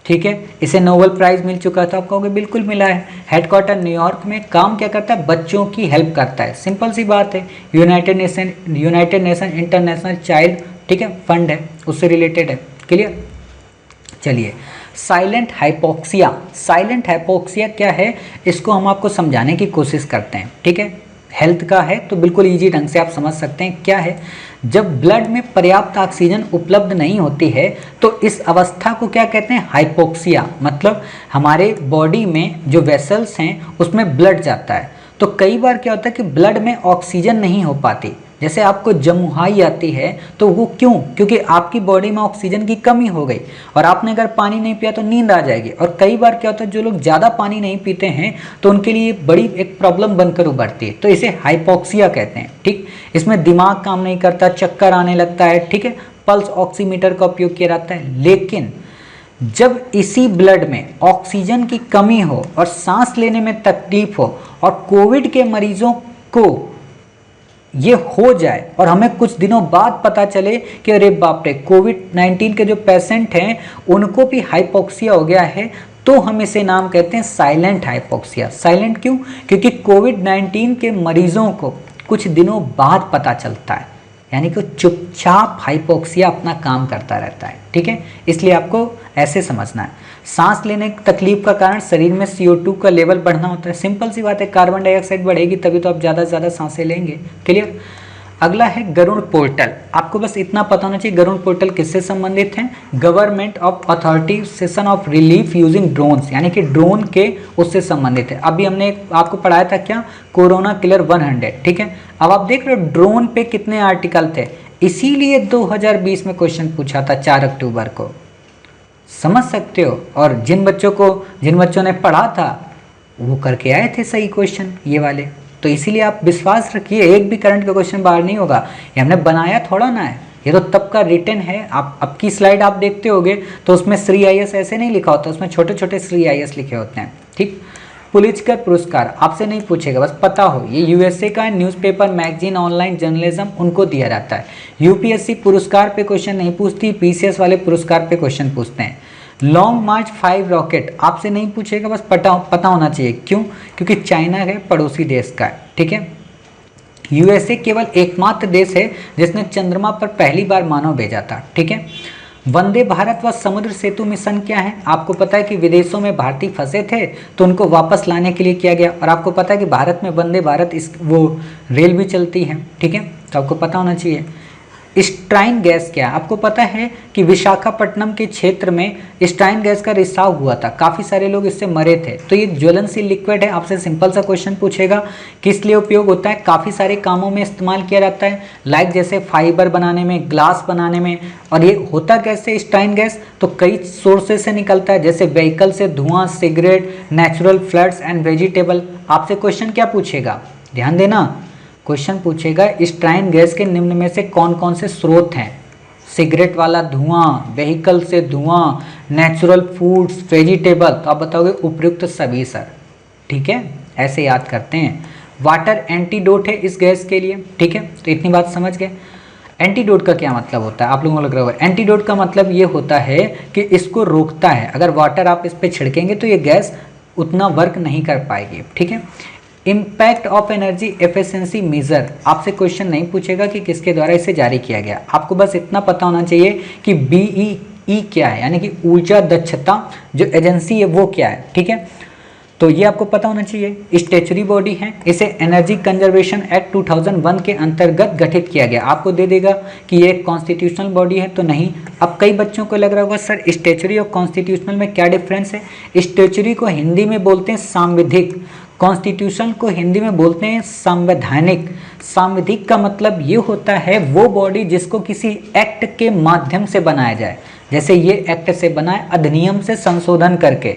ठीक है, इसे नोबेल प्राइज मिल चुका था, आप कहोगे बिल्कुल मिला है। हेडक्वार्टर न्यूयॉर्क में, काम क्या करता है, बच्चों की हेल्प करता है, सिंपल सी बात है। यूनाइटेड नेशन इंटरनेशनल चाइल्ड, ठीक है, फंड है, उससे रिलेटेड है, क्लियर। चलिए, साइलेंट हाइपोक्सिया, साइलेंट हाइपोक्सिया क्या है, इसको हम आपको समझाने की कोशिश करते हैं, ठीक है। हेल्थ का है तो बिल्कुल इजी ढंग से आप समझ सकते हैं क्या है। जब ब्लड में पर्याप्त ऑक्सीजन उपलब्ध नहीं होती है तो इस अवस्था को क्या कहते हैं, हाइपोक्सिया। मतलब हमारे बॉडी में जो वेसल्स हैं उसमें ब्लड जाता है, तो कई बार क्या होता है कि ब्लड में ऑक्सीजन नहीं हो पाती। जैसे आपको जमुहाई आती है तो वो क्यों, क्योंकि आपकी बॉडी में ऑक्सीजन की कमी हो गई, और आपने अगर पानी नहीं पिया तो नींद आ जाएगी। और कई बार क्या होता है, जो लोग ज़्यादा पानी नहीं पीते हैं तो उनके लिए बड़ी एक प्रॉब्लम बनकर उभरती है, तो इसे हाइपोक्सिया कहते हैं, ठीक। इसमें दिमाग काम नहीं करता, चक्कर आने लगता है, ठीक है। पल्स ऑक्सीमीटर का उपयोग किया जाता है। लेकिन जब इसी ब्लड में ऑक्सीजन की कमी हो और सांस लेने में तकलीफ हो, और कोविड के मरीजों को ये हो जाए और हमें कुछ दिनों बाद पता चले कि अरे बाप रे, कोविड-19 के जो पेशेंट हैं उनको भी हाइपोक्सिया हो गया है, तो हम इसे नाम कहते हैं साइलेंट हाइपोक्सिया। साइलेंट क्यों? क्योंकि कोविड-19 के मरीजों को कुछ दिनों बाद पता चलता है, यानी कि चुपचाप हाइपोक्सिया अपना काम करता रहता है। ठीक है, इसलिए आपको ऐसे समझना है। सांस लेने की तकलीफ का कारण शरीर में CO2 का लेवल बढ़ना होता है। सिंपल सी बात है, कार्बन डाइऑक्साइड बढ़ेगी तभी तो आप ज़्यादा से ज़्यादा सांसें लेंगे। क्लियर? अगला है गरुड़ पोर्टल। आपको बस इतना पता होना चाहिए गरुड़ पोर्टल किससे संबंधित है? Government of authorisation of relief using drones, यानी कि ड्रोन के उससे संबंधित है। अभी हमने आपको पढ़ाया था क्या? Corona killer 100। ठीक है, अब आप देख रहे हो ड्रोन पे कितने आर्टिकल थे, इसीलिए 2020 में क्वेश्चन पूछा था 4 अक्टूबर को। समझ सकते हो? और जिन बच्चों ने पढ़ा था वो करके आए थे सही क्वेश्चन ये वाले, तो इसीलिए आप विश्वास रखिए, एक भी करंट का क्वेश्चन बाहर नहीं होगा। ये हमने बनाया थोड़ा ना है, ये तो तब का रिटन है। आप अब की स्लाइड आप देखते होगे तो उसमें श्री IAS ऐसे नहीं लिखा होता, उसमें छोटे छोटे श्री IAS लिखे होते हैं। ठीक, पुलित्जर पुरस्कार आपसे नहीं पूछेगा, बस पता हो ये USA का न्यूज़पेपर, मैगजीन, ऑनलाइन जर्नलिज्म उनको दिया जाता है। UPSC पुरस्कार पे क्वेश्चन नहीं पूछती, PCS वाले पुरस्कार पे क्वेश्चन पूछते हैं। लॉन्ग मार्च 5 रॉकेट आपसे नहीं पूछेगा, बस पता होना चाहिए। क्यों? क्योंकि चाइना है पड़ोसी देश का है। ठीक है, USA केवल एकमात्र देश है जिसने चंद्रमा पर पहली बार मानव भेजा था। ठीक है, वंदे भारत व समुद्र सेतु मिशन क्या है? आपको पता है कि विदेशों में भारतीय फंसे थे तो उनको वापस लाने के लिए किया गया, और आपको पता है कि भारत में वंदे भारत वो रेल भी चलती है। ठीक है, तो आपको पता होना चाहिए। स्ट्राइन गैस क्या है? आपको पता है कि विशाखापट्टनम के क्षेत्र में स्ट्राइन गैस का रिसाव हुआ था, काफ़ी सारे लोग इससे मरे थे। तो ये ज्वलनशील लिक्विड है। आपसे सिंपल सा क्वेश्चन पूछेगा किस लिए उपयोग होता है? काफ़ी सारे कामों में इस्तेमाल किया जाता है, लाइक जैसे फाइबर बनाने में, ग्लास बनाने में। और ये होता कैसे स्ट्राइन गैस? तो कई सोर्सेज से निकलता है, जैसे व्हीकल से धुआं, cigarette, natural floods and vegetable. आपसे क्वेश्चन क्या पूछेगा? ध्यान देना, क्वेश्चन पूछेगा स्ट्राइन गैस के निम्न में से कौन कौन से स्रोत हैं? सिगरेट वाला धुआं, व्हीकल से धुआं, नेचुरल फूड्स, वेजिटेबल। तो आप बताओगे उपयुक्त सभी सर। ठीक है, ऐसे याद करते हैं। वाटर एंटीडोट है इस गैस के लिए। ठीक है, तो इतनी बात समझ गए। एंटीडोट का क्या मतलब होता है? आप लोगों को लग रहा होगा एंटीडोट का मतलब ये होता है कि इसको रोकता है। अगर वाटर आप इस पर छिड़केंगे तो ये गैस उतना वर्क नहीं कर पाएगी। ठीक है, impact of energy efficiency major आपसे क्वेश्चन नहीं पूछेगा कि किसके द्वारा इसे जारी किया गया। आपको बस इतना पता होना चाहिए कि BEE क्या है, यानी कि ऊर्जा दक्षता जो एजेंसी है वो क्या है। ठीक है, तो ये आपको पता होना चाहिए। स्टैच्यूटरी बॉडी है, इसे एनर्जी कंजर्वेशन एक्ट 2001 के अंतर्गत गठित किया गया। आपको दे देगा कि ये कॉन्स्टिट्यूशनल बॉडी है, तो नहीं। अब कई बच्चों को लग रहा होगा सर स्टैच्यूटरी और कॉन्स्टिट्यूशनल में क्या डिफरेंस है? स्टैच्यूटरी को हिंदी में बोलते हैं सांविधिक, कॉन्स्टिट्यूशन को हिंदी में बोलते हैं संवैधानिक। सांविधिक का मतलब ये होता है वो बॉडी जिसको किसी एक्ट के माध्यम से बनाया जाए, जैसे ये एक्ट से बनाए, अधिनियम से संशोधन करके।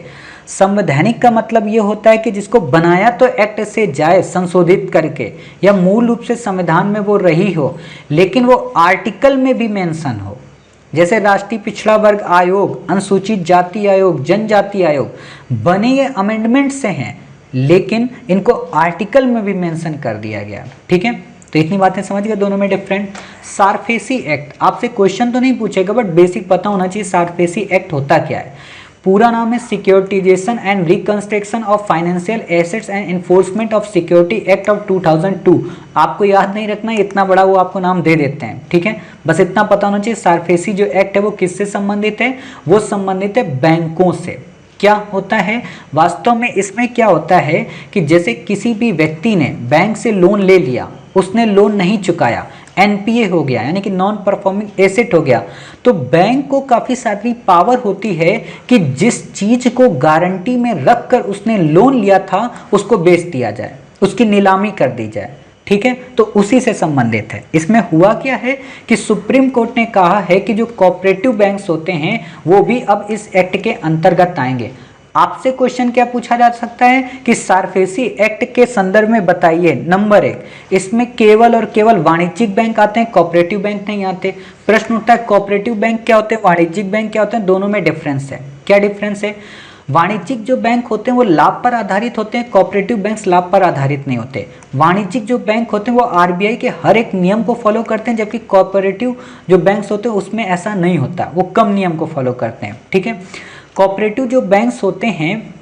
संवैधानिक का मतलब ये होता है कि जिसको बनाया तो एक्ट से जाए संशोधित करके, या मूल रूप से संविधान में वो रही हो लेकिन वो आर्टिकल में भी मेंशन हो, जैसे राष्ट्रीय पिछड़ा वर्ग आयोग, अनुसूचित जाति आयोग, जनजाति आयोग बने ये अमेंडमेंट से हैं लेकिन इनको आर्टिकल में भी मेंशन कर दिया गया। ठीक है, तो इतनी बातें समझ गए, दोनों में डिफरेंट। सारफेसी एक्ट आपसे क्वेश्चन तो नहीं पूछेगा बट बेसिक पता होना चाहिए सारफेसी एक्ट होता क्या है। पूरा नाम है securitisation and reconstruction of financial assets and enforcement of security act of 2002। आपको याद नहीं रखना, इतना बड़ा वो आपको नाम दे देते हैं। ठीक है, बस इतना पता होना चाहिए सारफेसी जो एक्ट है वो किससे संबंधित है? वो संबंधित है बैंकों से। क्या होता है वास्तव में इसमें? क्या होता है कि जैसे किसी भी व्यक्ति ने बैंक से लोन ले लिया, उसने लोन नहीं चुकाया, NPA हो गया यानी कि नॉन परफॉर्मिंग एसेट हो गया, तो बैंक को काफ़ी सारी पावर होती है कि जिस चीज़ को गारंटी में रख कर उसने लोन लिया था उसको बेच दिया जाए, उसकी नीलामी कर दी जाए। ठीक है, तो उसी से संबंधित है। इसमें हुआ क्या है कि सुप्रीम कोर्ट ने कहा है कि जो कोऑपरेटिव बैंक्स होते हैं वो भी अब इस एक्ट के अंतर्गत आएंगे। आपसे क्वेश्चन क्या पूछा जा सकता है कि सारफेसी एक्ट के संदर्भ में बताइए। नंबर 1, इसमें केवल और केवल वाणिज्यिक बैंक आते हैं, कोऑपरेटिव बैंक नहीं आते। प्रश्न उठता है कोऑपरेटिव बैंक क्या होते हैं, वाणिज्यिक बैंक क्या होते हैं, दोनों में डिफरेंस है। क्या डिफरेंस है? वाणिज्यिक जो बैंक होते हैं वो लाभ पर आधारित होते हैं, कोऑपरेटिव बैंक्स लाभ पर आधारित नहीं होते। वाणिज्यिक जो बैंक होते हैं वो आरबीआई के हर एक नियम को फॉलो करते हैं, जबकि कोऑपरेटिव जो बैंक्स होते हैं उसमें ऐसा नहीं होता, वो कम नियम को फॉलो करते हैं। ठीक है, कोऑपरेटिव जो बैंक्स होते हैं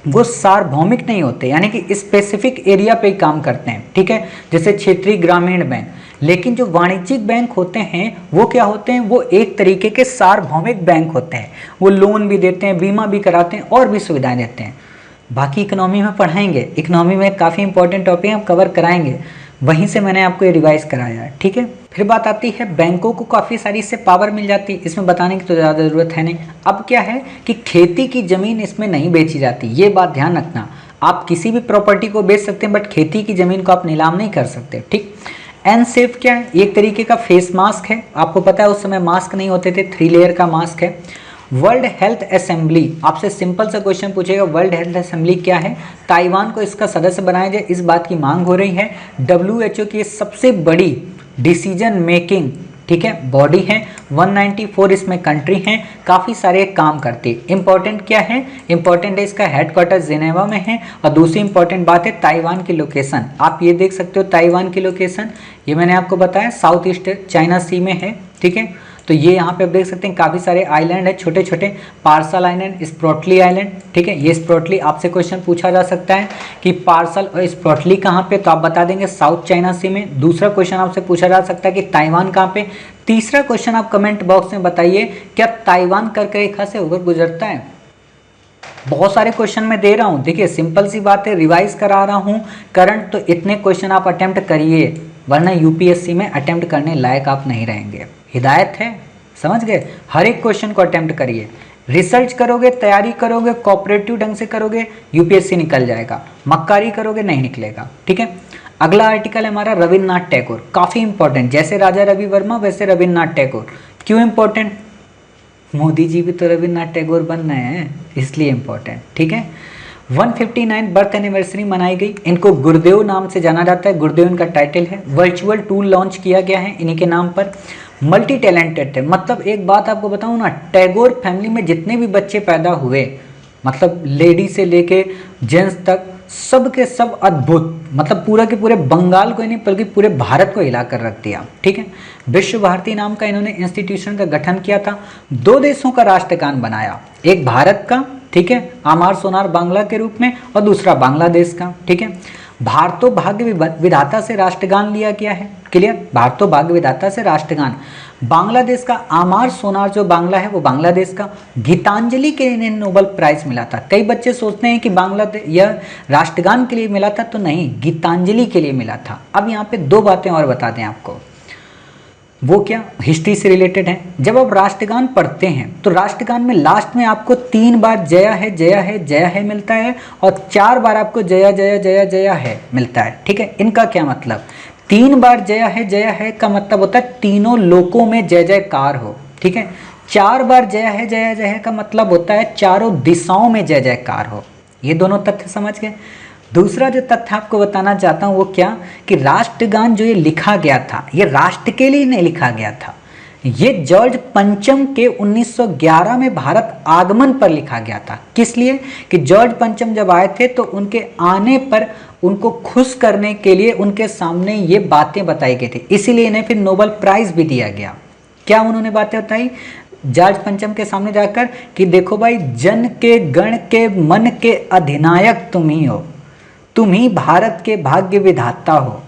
वो सार्वभौमिक नहीं होते, यानी कि स्पेसिफिक एरिया पे ही काम करते हैं। ठीक है, जैसे क्षेत्रीय ग्रामीण बैंक। लेकिन जो वाणिज्यिक बैंक होते हैं वो क्या होते हैं, वो एक तरीके के सार्वभौमिक बैंक होते हैं। वो लोन भी देते हैं, बीमा भी कराते हैं और भी सुविधाएं देते हैं। बाकी इकोनॉमी में पढ़ाएंगे, इकोनॉमी में काफ़ी इंपॉर्टेंट टॉपिक हम कवर कराएंगे, वहीं से मैंने आपको ये रिवाइज कराया है। ठीक है, फिर बात आती है बैंकों को काफ़ी सारी इससे पावर मिल जाती है, इसमें बताने की तो ज़्यादा ज़रूरत है नहीं। अब क्या है कि खेती की ज़मीन इसमें नहीं बेची जाती, ये बात ध्यान रखना। आप किसी भी प्रॉपर्टी को बेच सकते हैं बट खेती की ज़मीन को आप नीलाम नहीं कर सकते। ठीक, एनसेफ क्या है, एक तरीके का फेस मास्क है। आपको पता है उस समय मास्क नहीं होते थे, 3 लेयर का मास्क है। वर्ल्ड हेल्थ असेंबली, आपसे सिंपल सा क्वेश्चन पूछेगा, वर्ल्ड हेल्थ असेंबली क्या है? ताइवान को इसका सदस्य बनाया जाए, इस बात की मांग हो रही है। WHO की सबसे बड़ी डिसीजन मेकिंग, ठीक है, बॉडी है। 194 इसमें कंट्री हैं, काफ़ी सारे काम करती है। इंपॉर्टेंट क्या है? इंपॉर्टेंट है इसका हेडक्वार्टर जिनेवा में है। और दूसरी इंपॉर्टेंट बात है ताइवान की लोकेशन, आप ये देख सकते हो ताइवान की लोकेशन, ये मैंने आपको बताया साउथ ईस्ट चाइना सी में है। ठीक है, तो ये यहाँ पे आप देख सकते हैं काफ़ी सारे आइलैंड है, छोटे छोटे, पार्सल आइलैंड, स्प्रॉटली आइलैंड। ठीक है, ये स्प्रॉटली आपसे क्वेश्चन पूछा जा सकता है कि पार्सल और स्प्रॉटली कहाँ पे, तो आप बता देंगे साउथ चाइना सी में। दूसरा क्वेश्चन आपसे पूछा जा सकता है कि ताइवान कहाँ पे। तीसरा क्वेश्चन आप कमेंट बॉक्स में बताइए, क्या ताइवान कर्क रेखा से होकर गुजरता है? बहुत सारे क्वेश्चन मैं दे रहा हूँ, देखिए सिंपल सी बात है, रिवाइज करा रहा हूँ करंट, तो इतने क्वेश्चन आप अटेम्प्ट करिए, वरना यूपीएससी में अटेम्प्ट करने लायक आप नहीं रहेंगे। हिदायत है, समझ गए? हर एक क्वेश्चन को अटेम्प्ट करिए, रिसर्च करोगे, तैयारी करोगे, कोऑपरेटिव ढंग से करोगे, यूपीएससी निकल जाएगा। मक्कारी करोगे नहीं निकलेगा। ठीक है, अगला आर्टिकल है हमारा रविन्द्रनाथ टैगोर, काफ़ी इंपॉर्टेंट, जैसे राजा रवि वर्मा वैसे रविन्द्रनाथ टैगोर। क्यों इंपॉर्टेंट? मोदी जी भी तो रविन्द्रनाथ टैगोर बन रहे हैं, इसलिए इंपॉर्टेंट। ठीक है, 159 बर्थ एनिवर्सरी मनाई गई। इनको गुरुदेव नाम से जाना जाता है, गुरुदेव इनका टाइटल है। वर्चुअल टूल लॉन्च किया गया है इन्हीं के नाम पर। मल्टी टैलेंटेड थे, मतलब एक बात आपको बताऊं ना, टैगोर फैमिली में जितने भी बच्चे पैदा हुए, मतलब लेडी से लेके जेंट्स तक, सब के सब अद्भुत, मतलब पूरा के पूरे बंगाल को ही नहीं बल्कि पूरे भारत को हिला कर रख दिया। ठीक है, विश्व भारती नाम का इन्होंने इंस्टीट्यूशन का गठन किया था। 2 देशों का राष्ट्रगान बनाया, एक भारत का, ठीक है, आमार सोनार बांग्ला के रूप में, और दूसरा बांग्लादेश का। ठीक है, भारतो भाग्य विधाता से राष्ट्रगान लिया गया है, क्लियर? भारतो भाग्य विधाता से राष्ट्रगान। बांग्लादेश का आमार सोनार जो बांग्ला है वो बांग्लादेश का। गीतांजलि के लिए इन्हें नोबेल प्राइज मिला था। कई बच्चे सोचते हैं कि बांग्लादेश यह राष्ट्रगान के लिए मिला था, तो नहीं, गीतांजलि के लिए मिला था। अब यहाँ पे 2 बातें और बता दें आपको, वो क्या हिस्ट्री से रिलेटेड है। जब आप राष्ट्रगान पढ़ते हैं तो राष्ट्रगान में लास्ट में आपको 3 बार जया है जया है जया है मिलता है, और 4 बार आपको जया जया जया जया है मिलता है। ठीक है, इनका क्या मतलब? 3 बार जया है का मतलब होता है तीनों लोकों में जय जयकार हो। ठीक है, 4 बार जया है जया जय का मतलब होता है चारों दिशाओं में जय जयकार हो। ये दोनों तथ्य समझ गए। दूसरा जो तथ्य आपको बताना चाहता हूँ वो क्या, कि राष्ट्रगान जो ये लिखा गया था, ये राष्ट्र के लिए नहीं लिखा गया था, ये जॉर्ज पंचम के 1911 में भारत आगमन पर लिखा गया था। किस लिए? कि जॉर्ज पंचम जब आए थे तो उनके आने पर उनको खुश करने के लिए उनके सामने ये बातें बताई गई थी, इसीलिए इन्हें फिर नोबेल प्राइज भी दिया गया। क्या उन्होंने बातें बताई जॉर्ज पंचम के सामने जाकर, कि देखो भाई, जन के गण के मन के अधिनायक तुम ही हो, तुम ही भारत के भाग्य विधाता हो।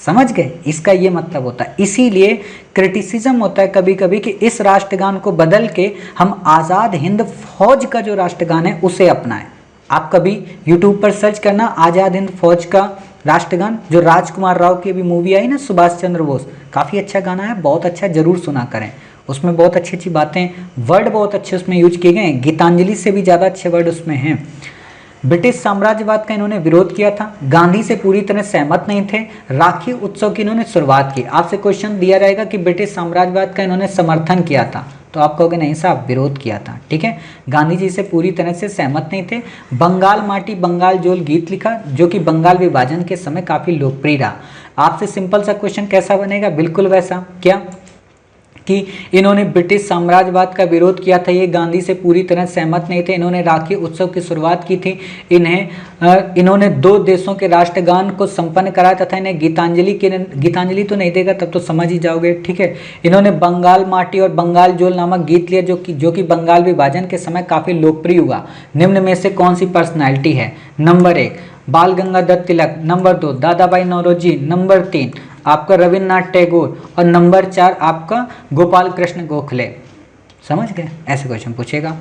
समझ गए? इसका ये मतलब होता है। इसीलिए क्रिटिसिज्म होता है कभी कभी कि इस राष्ट्रगान को बदल के हम आज़ाद हिंद फौज का जो राष्ट्रगान है उसे अपनाएं। आप कभी YouTube पर सर्च करना आज़ाद हिंद फौज का राष्ट्रगान, जो राजकुमार राव की भी मूवी आई ना, सुभाष चंद्र बोस, काफ़ी अच्छा गाना है, बहुत अच्छा, जरूर सुना करें। उसमें बहुत अच्छी अच्छी बातें, वर्ड बहुत अच्छे उसमें यूज किए गए हैं, गीतांजलि से भी ज़्यादा अच्छे वर्ड उसमें हैं। ब्रिटिश साम्राज्यवाद का इन्होंने विरोध किया था, गांधी से पूरी तरह सहमत नहीं थे, राखी उत्सव की इन्होंने शुरुआत की। आपसे क्वेश्चन दिया रहेगा कि ब्रिटिश साम्राज्यवाद का इन्होंने समर्थन किया था, तो आप कहोगे नहीं साहब, विरोध किया था। ठीक है, गांधी जी से पूरी तरह से सहमत नहीं थे। बंगाल माटी बंगाल जोल गीत लिखा, जो कि बंगाल विभाजन के समय काफ़ी लोकप्रिय रहा। आपसे सिंपल सा क्वेश्चन कैसा बनेगा? बिल्कुल वैसा, क्या कि इन्होंने ब्रिटिश साम्राज्यवाद का विरोध किया था, ये गांधी से पूरी तरह सहमत नहीं थे। इन्होंने राखी उत्सव की शुरुआत की थी। इन्होंने 2 देशों के राष्ट्रगान को संपन्न कराया तथा इन्हें गीतांजलि तो नहीं देगा, तब तो समझ ही जाओगे, ठीक है। इन्होंने बंगाल माटी और बंगाल जोल नामक गीत लिया जो कि बंगाल विभाजन के समय काफ़ी लोकप्रिय हुआ। निम्न में से कौन सी पर्सनैलिटी है? नंबर 1 बाल गंगाधर तिलक, नंबर 2 दादा भाई नौरोजी, नंबर 3 आपका रविन्द्रनाथ टैगोर और नंबर 4 आपका गोपाल कृष्ण गोखले। समझ गए? ऐसे क्वेश्चन पूछेगा।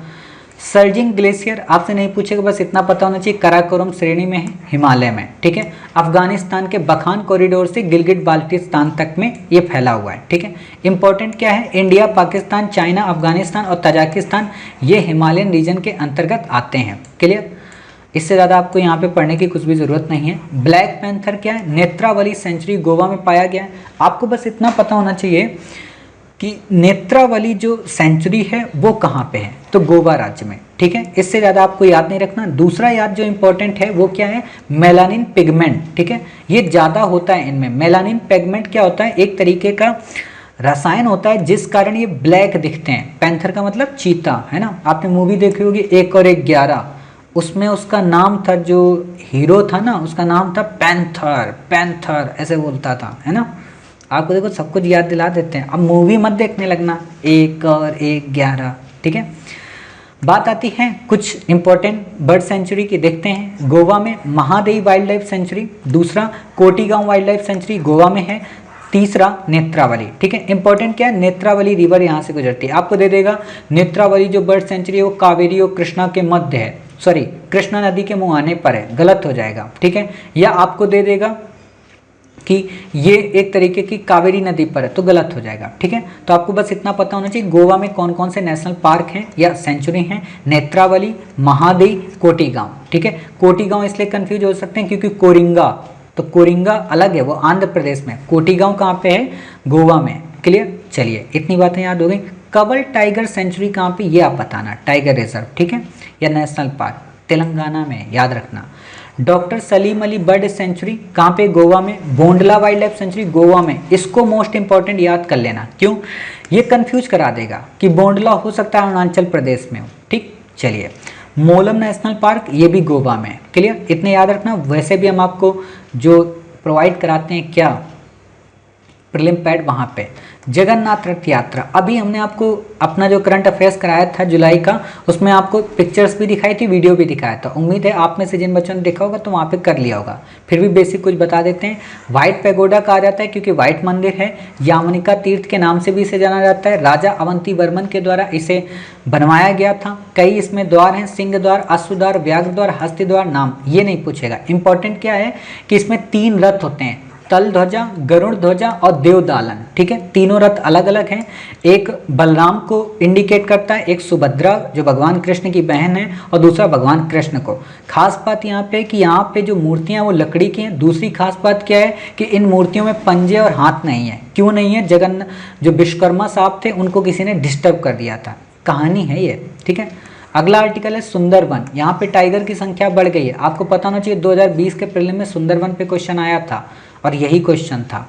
सर्जिंग ग्लेशियर आपसे नहीं पूछेगा, बस इतना पता होना चाहिए काराकोरम श्रेणी में है, हिमालय में, ठीक है। अफगानिस्तान के बखान कॉरिडोर से गिलगिट बाल्टिस्तान तक में ये फैला हुआ है, ठीक है। इंपॉर्टेंट क्या है? इंडिया, पाकिस्तान, चाइना, अफगानिस्तान और तजाकिस्तान ये हिमालयन रीजन के अंतर्गत आते हैं। क्लियर? इससे ज़्यादा आपको यहाँ पे पढ़ने की कुछ भी ज़रूरत नहीं है। ब्लैक पैंथर क्या है? नेत्रावली सेंचुरी गोवा में पाया गया है। आपको बस इतना पता होना चाहिए कि नेत्रावली जो सेंचुरी है वो कहाँ पे है, तो गोवा राज्य में, ठीक है। इससे ज़्यादा आपको याद नहीं रखना। दूसरा याद जो इंपॉर्टेंट है वो क्या है? मेलानिन पिगमेंट, ठीक है। ये ज़्यादा होता है इनमें। मेलानिन पिगमेंट क्या होता है? एक तरीके का रसायन होता है जिस कारण ये ब्लैक दिखते हैं। पैंथर का मतलब चीता, है ना। आपने मूवी देखी होगी 1 और 1 11, उसमें उसका नाम था, जो हीरो था ना, उसका नाम था पैंथर, पैंथर ऐसे बोलता था, है ना। आपको देखो सब कुछ याद दिला देते हैं। अब मूवी मत देखने लगना 1 और 1 11, ठीक है। बात आती है कुछ इंपॉर्टेंट बर्ड सेंचुरी की, देखते हैं। गोवा में महादेवी वाइल्ड लाइफ सेंचुरी, दूसरा कोटीगांव वाइल्ड लाइफ सेंचुरी गोवा में है, तीसरा नेत्रावली, ठीक है। इंपॉर्टेंट क्या है? नेत्रावली रिवर यहाँ से गुजरती है। आपको दे देगा नेत्रावली जो बर्ड सेंचुरी है वो कावेरी और कृष्णा के मध्य है, सॉरी कृष्णा नदी के मुहाने पर है, गलत हो जाएगा, ठीक है। या आपको दे देगा कि ये एक तरीके की कावेरी नदी पर है, तो गलत हो जाएगा, ठीक है। तो आपको बस इतना पता होना चाहिए गोवा में कौन कौन से नेशनल पार्क हैं या सेंचुरी हैं। नेत्रावली, महादेवी, कोटीगांव, ठीक है। कोटीगांव इसलिए कंफ्यूज हो सकते हैं क्योंकि कोरिंगा, तो कोरिंगा अलग है, वो आंध्र प्रदेश में। कोटीगांव कहाँ पे है? गोवा में। क्लियर? चलिए इतनी बातें याद हो गई। कवल टाइगर सेंचुरी कहाँ पे, ये आप बताना। टाइगर रिजर्व, ठीक है, या नेशनल पार्क तेलंगाना में, याद रखना। Doctor Salim Ali bird sanctuary कहाँ पे? गोवा में। Bondla wild life sanctuary Goa में। इसको मोस्ट इंपॉर्टेंट याद कर लेना, क्यों? ये कंफ्यूज करा देगा कि बोंडला हो सकता है अरुणाचल प्रदेश में हो, ठीक। चलिए मोलम नेशनल पार्क ये भी गोवा में है। क्लियर? इतने याद रखना। वैसे भी हम आपको जो प्रोवाइड कराते हैं क्या प्रीलिम पैड, वहाँ पे जगन्नाथ रथ यात्रा, अभी हमने आपको अपना जो करंट अफेयर्स कराया था जुलाई का, उसमें आपको पिक्चर्स भी दिखाई थी, वीडियो भी दिखाया था। उम्मीद है आप में से जिन बच्चों ने देखा होगा तो वहाँ पे कर लिया होगा। फिर भी बेसिक कुछ बता देते हैं। व्हाइट पैगोडा कहा जाता है क्योंकि व्हाइट मंदिर है। यामनिका तीर्थ के नाम से भी इसे जाना जाता है। राजा अवंती वर्मन के द्वारा इसे बनवाया गया था। कई इसमें द्वार हैं, सिंह द्वार, अश्व द्वार, व्याघ्र द्वार, हस्ती द्वार। नाम ये नहीं पूछेगा। इंपॉर्टेंट क्या है कि इसमें 3 रथ होते हैं, तल ध्वजा, गरुड़ ध्वजा और देवदालन, ठीक है। तीनों रथ अलग अलग हैं। एक बलराम को इंडिकेट करता है, एक सुभद्रा जो भगवान कृष्ण की बहन है, और दूसरा भगवान कृष्ण को। खास बात यहाँ पे कि यहाँ पे जो मूर्तियाँ वो लकड़ी की हैं। दूसरी खास बात क्या है कि इन मूर्तियों में पंजे और हाथ नहीं है। क्यों नहीं है? जो विश्वकर्मा साहब थे उनको किसी ने डिस्टर्ब कर दिया था, कहानी है ये, ठीक है। अगला आर्टिकल है सुंदरवन। यहाँ पे टाइगर की संख्या बढ़ गई है। आपको पता होना चाहिए 2020 के प्रीलिम में सुंदरवन पे क्वेश्चन आया था और यही क्वेश्चन था।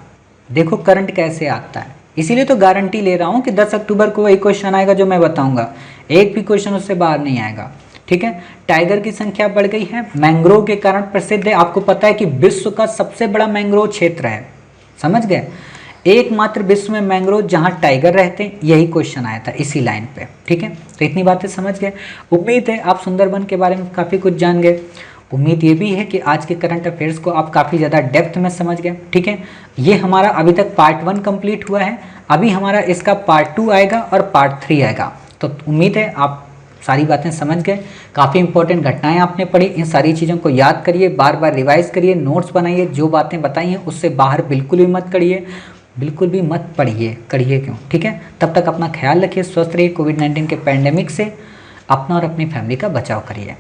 देखो करंट कैसे आता है, इसीलिए तो गारंटी ले रहा हूँ कि 10 अक्टूबर को वही क्वेश्चन आएगा जो मैं बताऊंगा। एक भी क्वेश्चन उससे बाहर नहीं आएगा, ठीक है। टाइगर की संख्या बढ़ गई है, मैंग्रोव के कारण प्रसिद्ध है। आपको पता है कि विश्व का सबसे बड़ा मैंग्रोव क्षेत्र है, समझ गए। एकमात्र विश्व में मैंग्रोव जहां टाइगर रहते हैं, यही क्वेश्चन आया था इसी लाइन पे, ठीक है। तो इतनी बातें समझ गए। उम्मीद है आप सुंदरवन के बारे में काफ़ी कुछ जान गए। उम्मीद ये भी है कि आज के करंट अफेयर्स को आप काफ़ी ज़्यादा डेप्थ में समझ गए, ठीक है। ये हमारा अभी तक पार्ट 1 कंप्लीट हुआ है। अभी हमारा इसका पार्ट 2 आएगा और पार्ट 3 आएगा। तो उम्मीद है आप सारी बातें समझ गए। काफ़ी इंपॉर्टेंट घटनाएं आपने पढ़ी, इन सारी चीज़ों को याद करिए, बार बार रिवाइज करिए, नोट्स बनाइए। जो बातें बताई हैं उससे बाहर बिल्कुल भी मत करिए, बिल्कुल भी मत पढ़िए, करिए क्यों, ठीक है। तब तक अपना ख्याल रखिए, स्वस्थ रहिए। कोविड-19 के पैंडेमिक से अपना और अपनी फैमिली का बचाव करिए।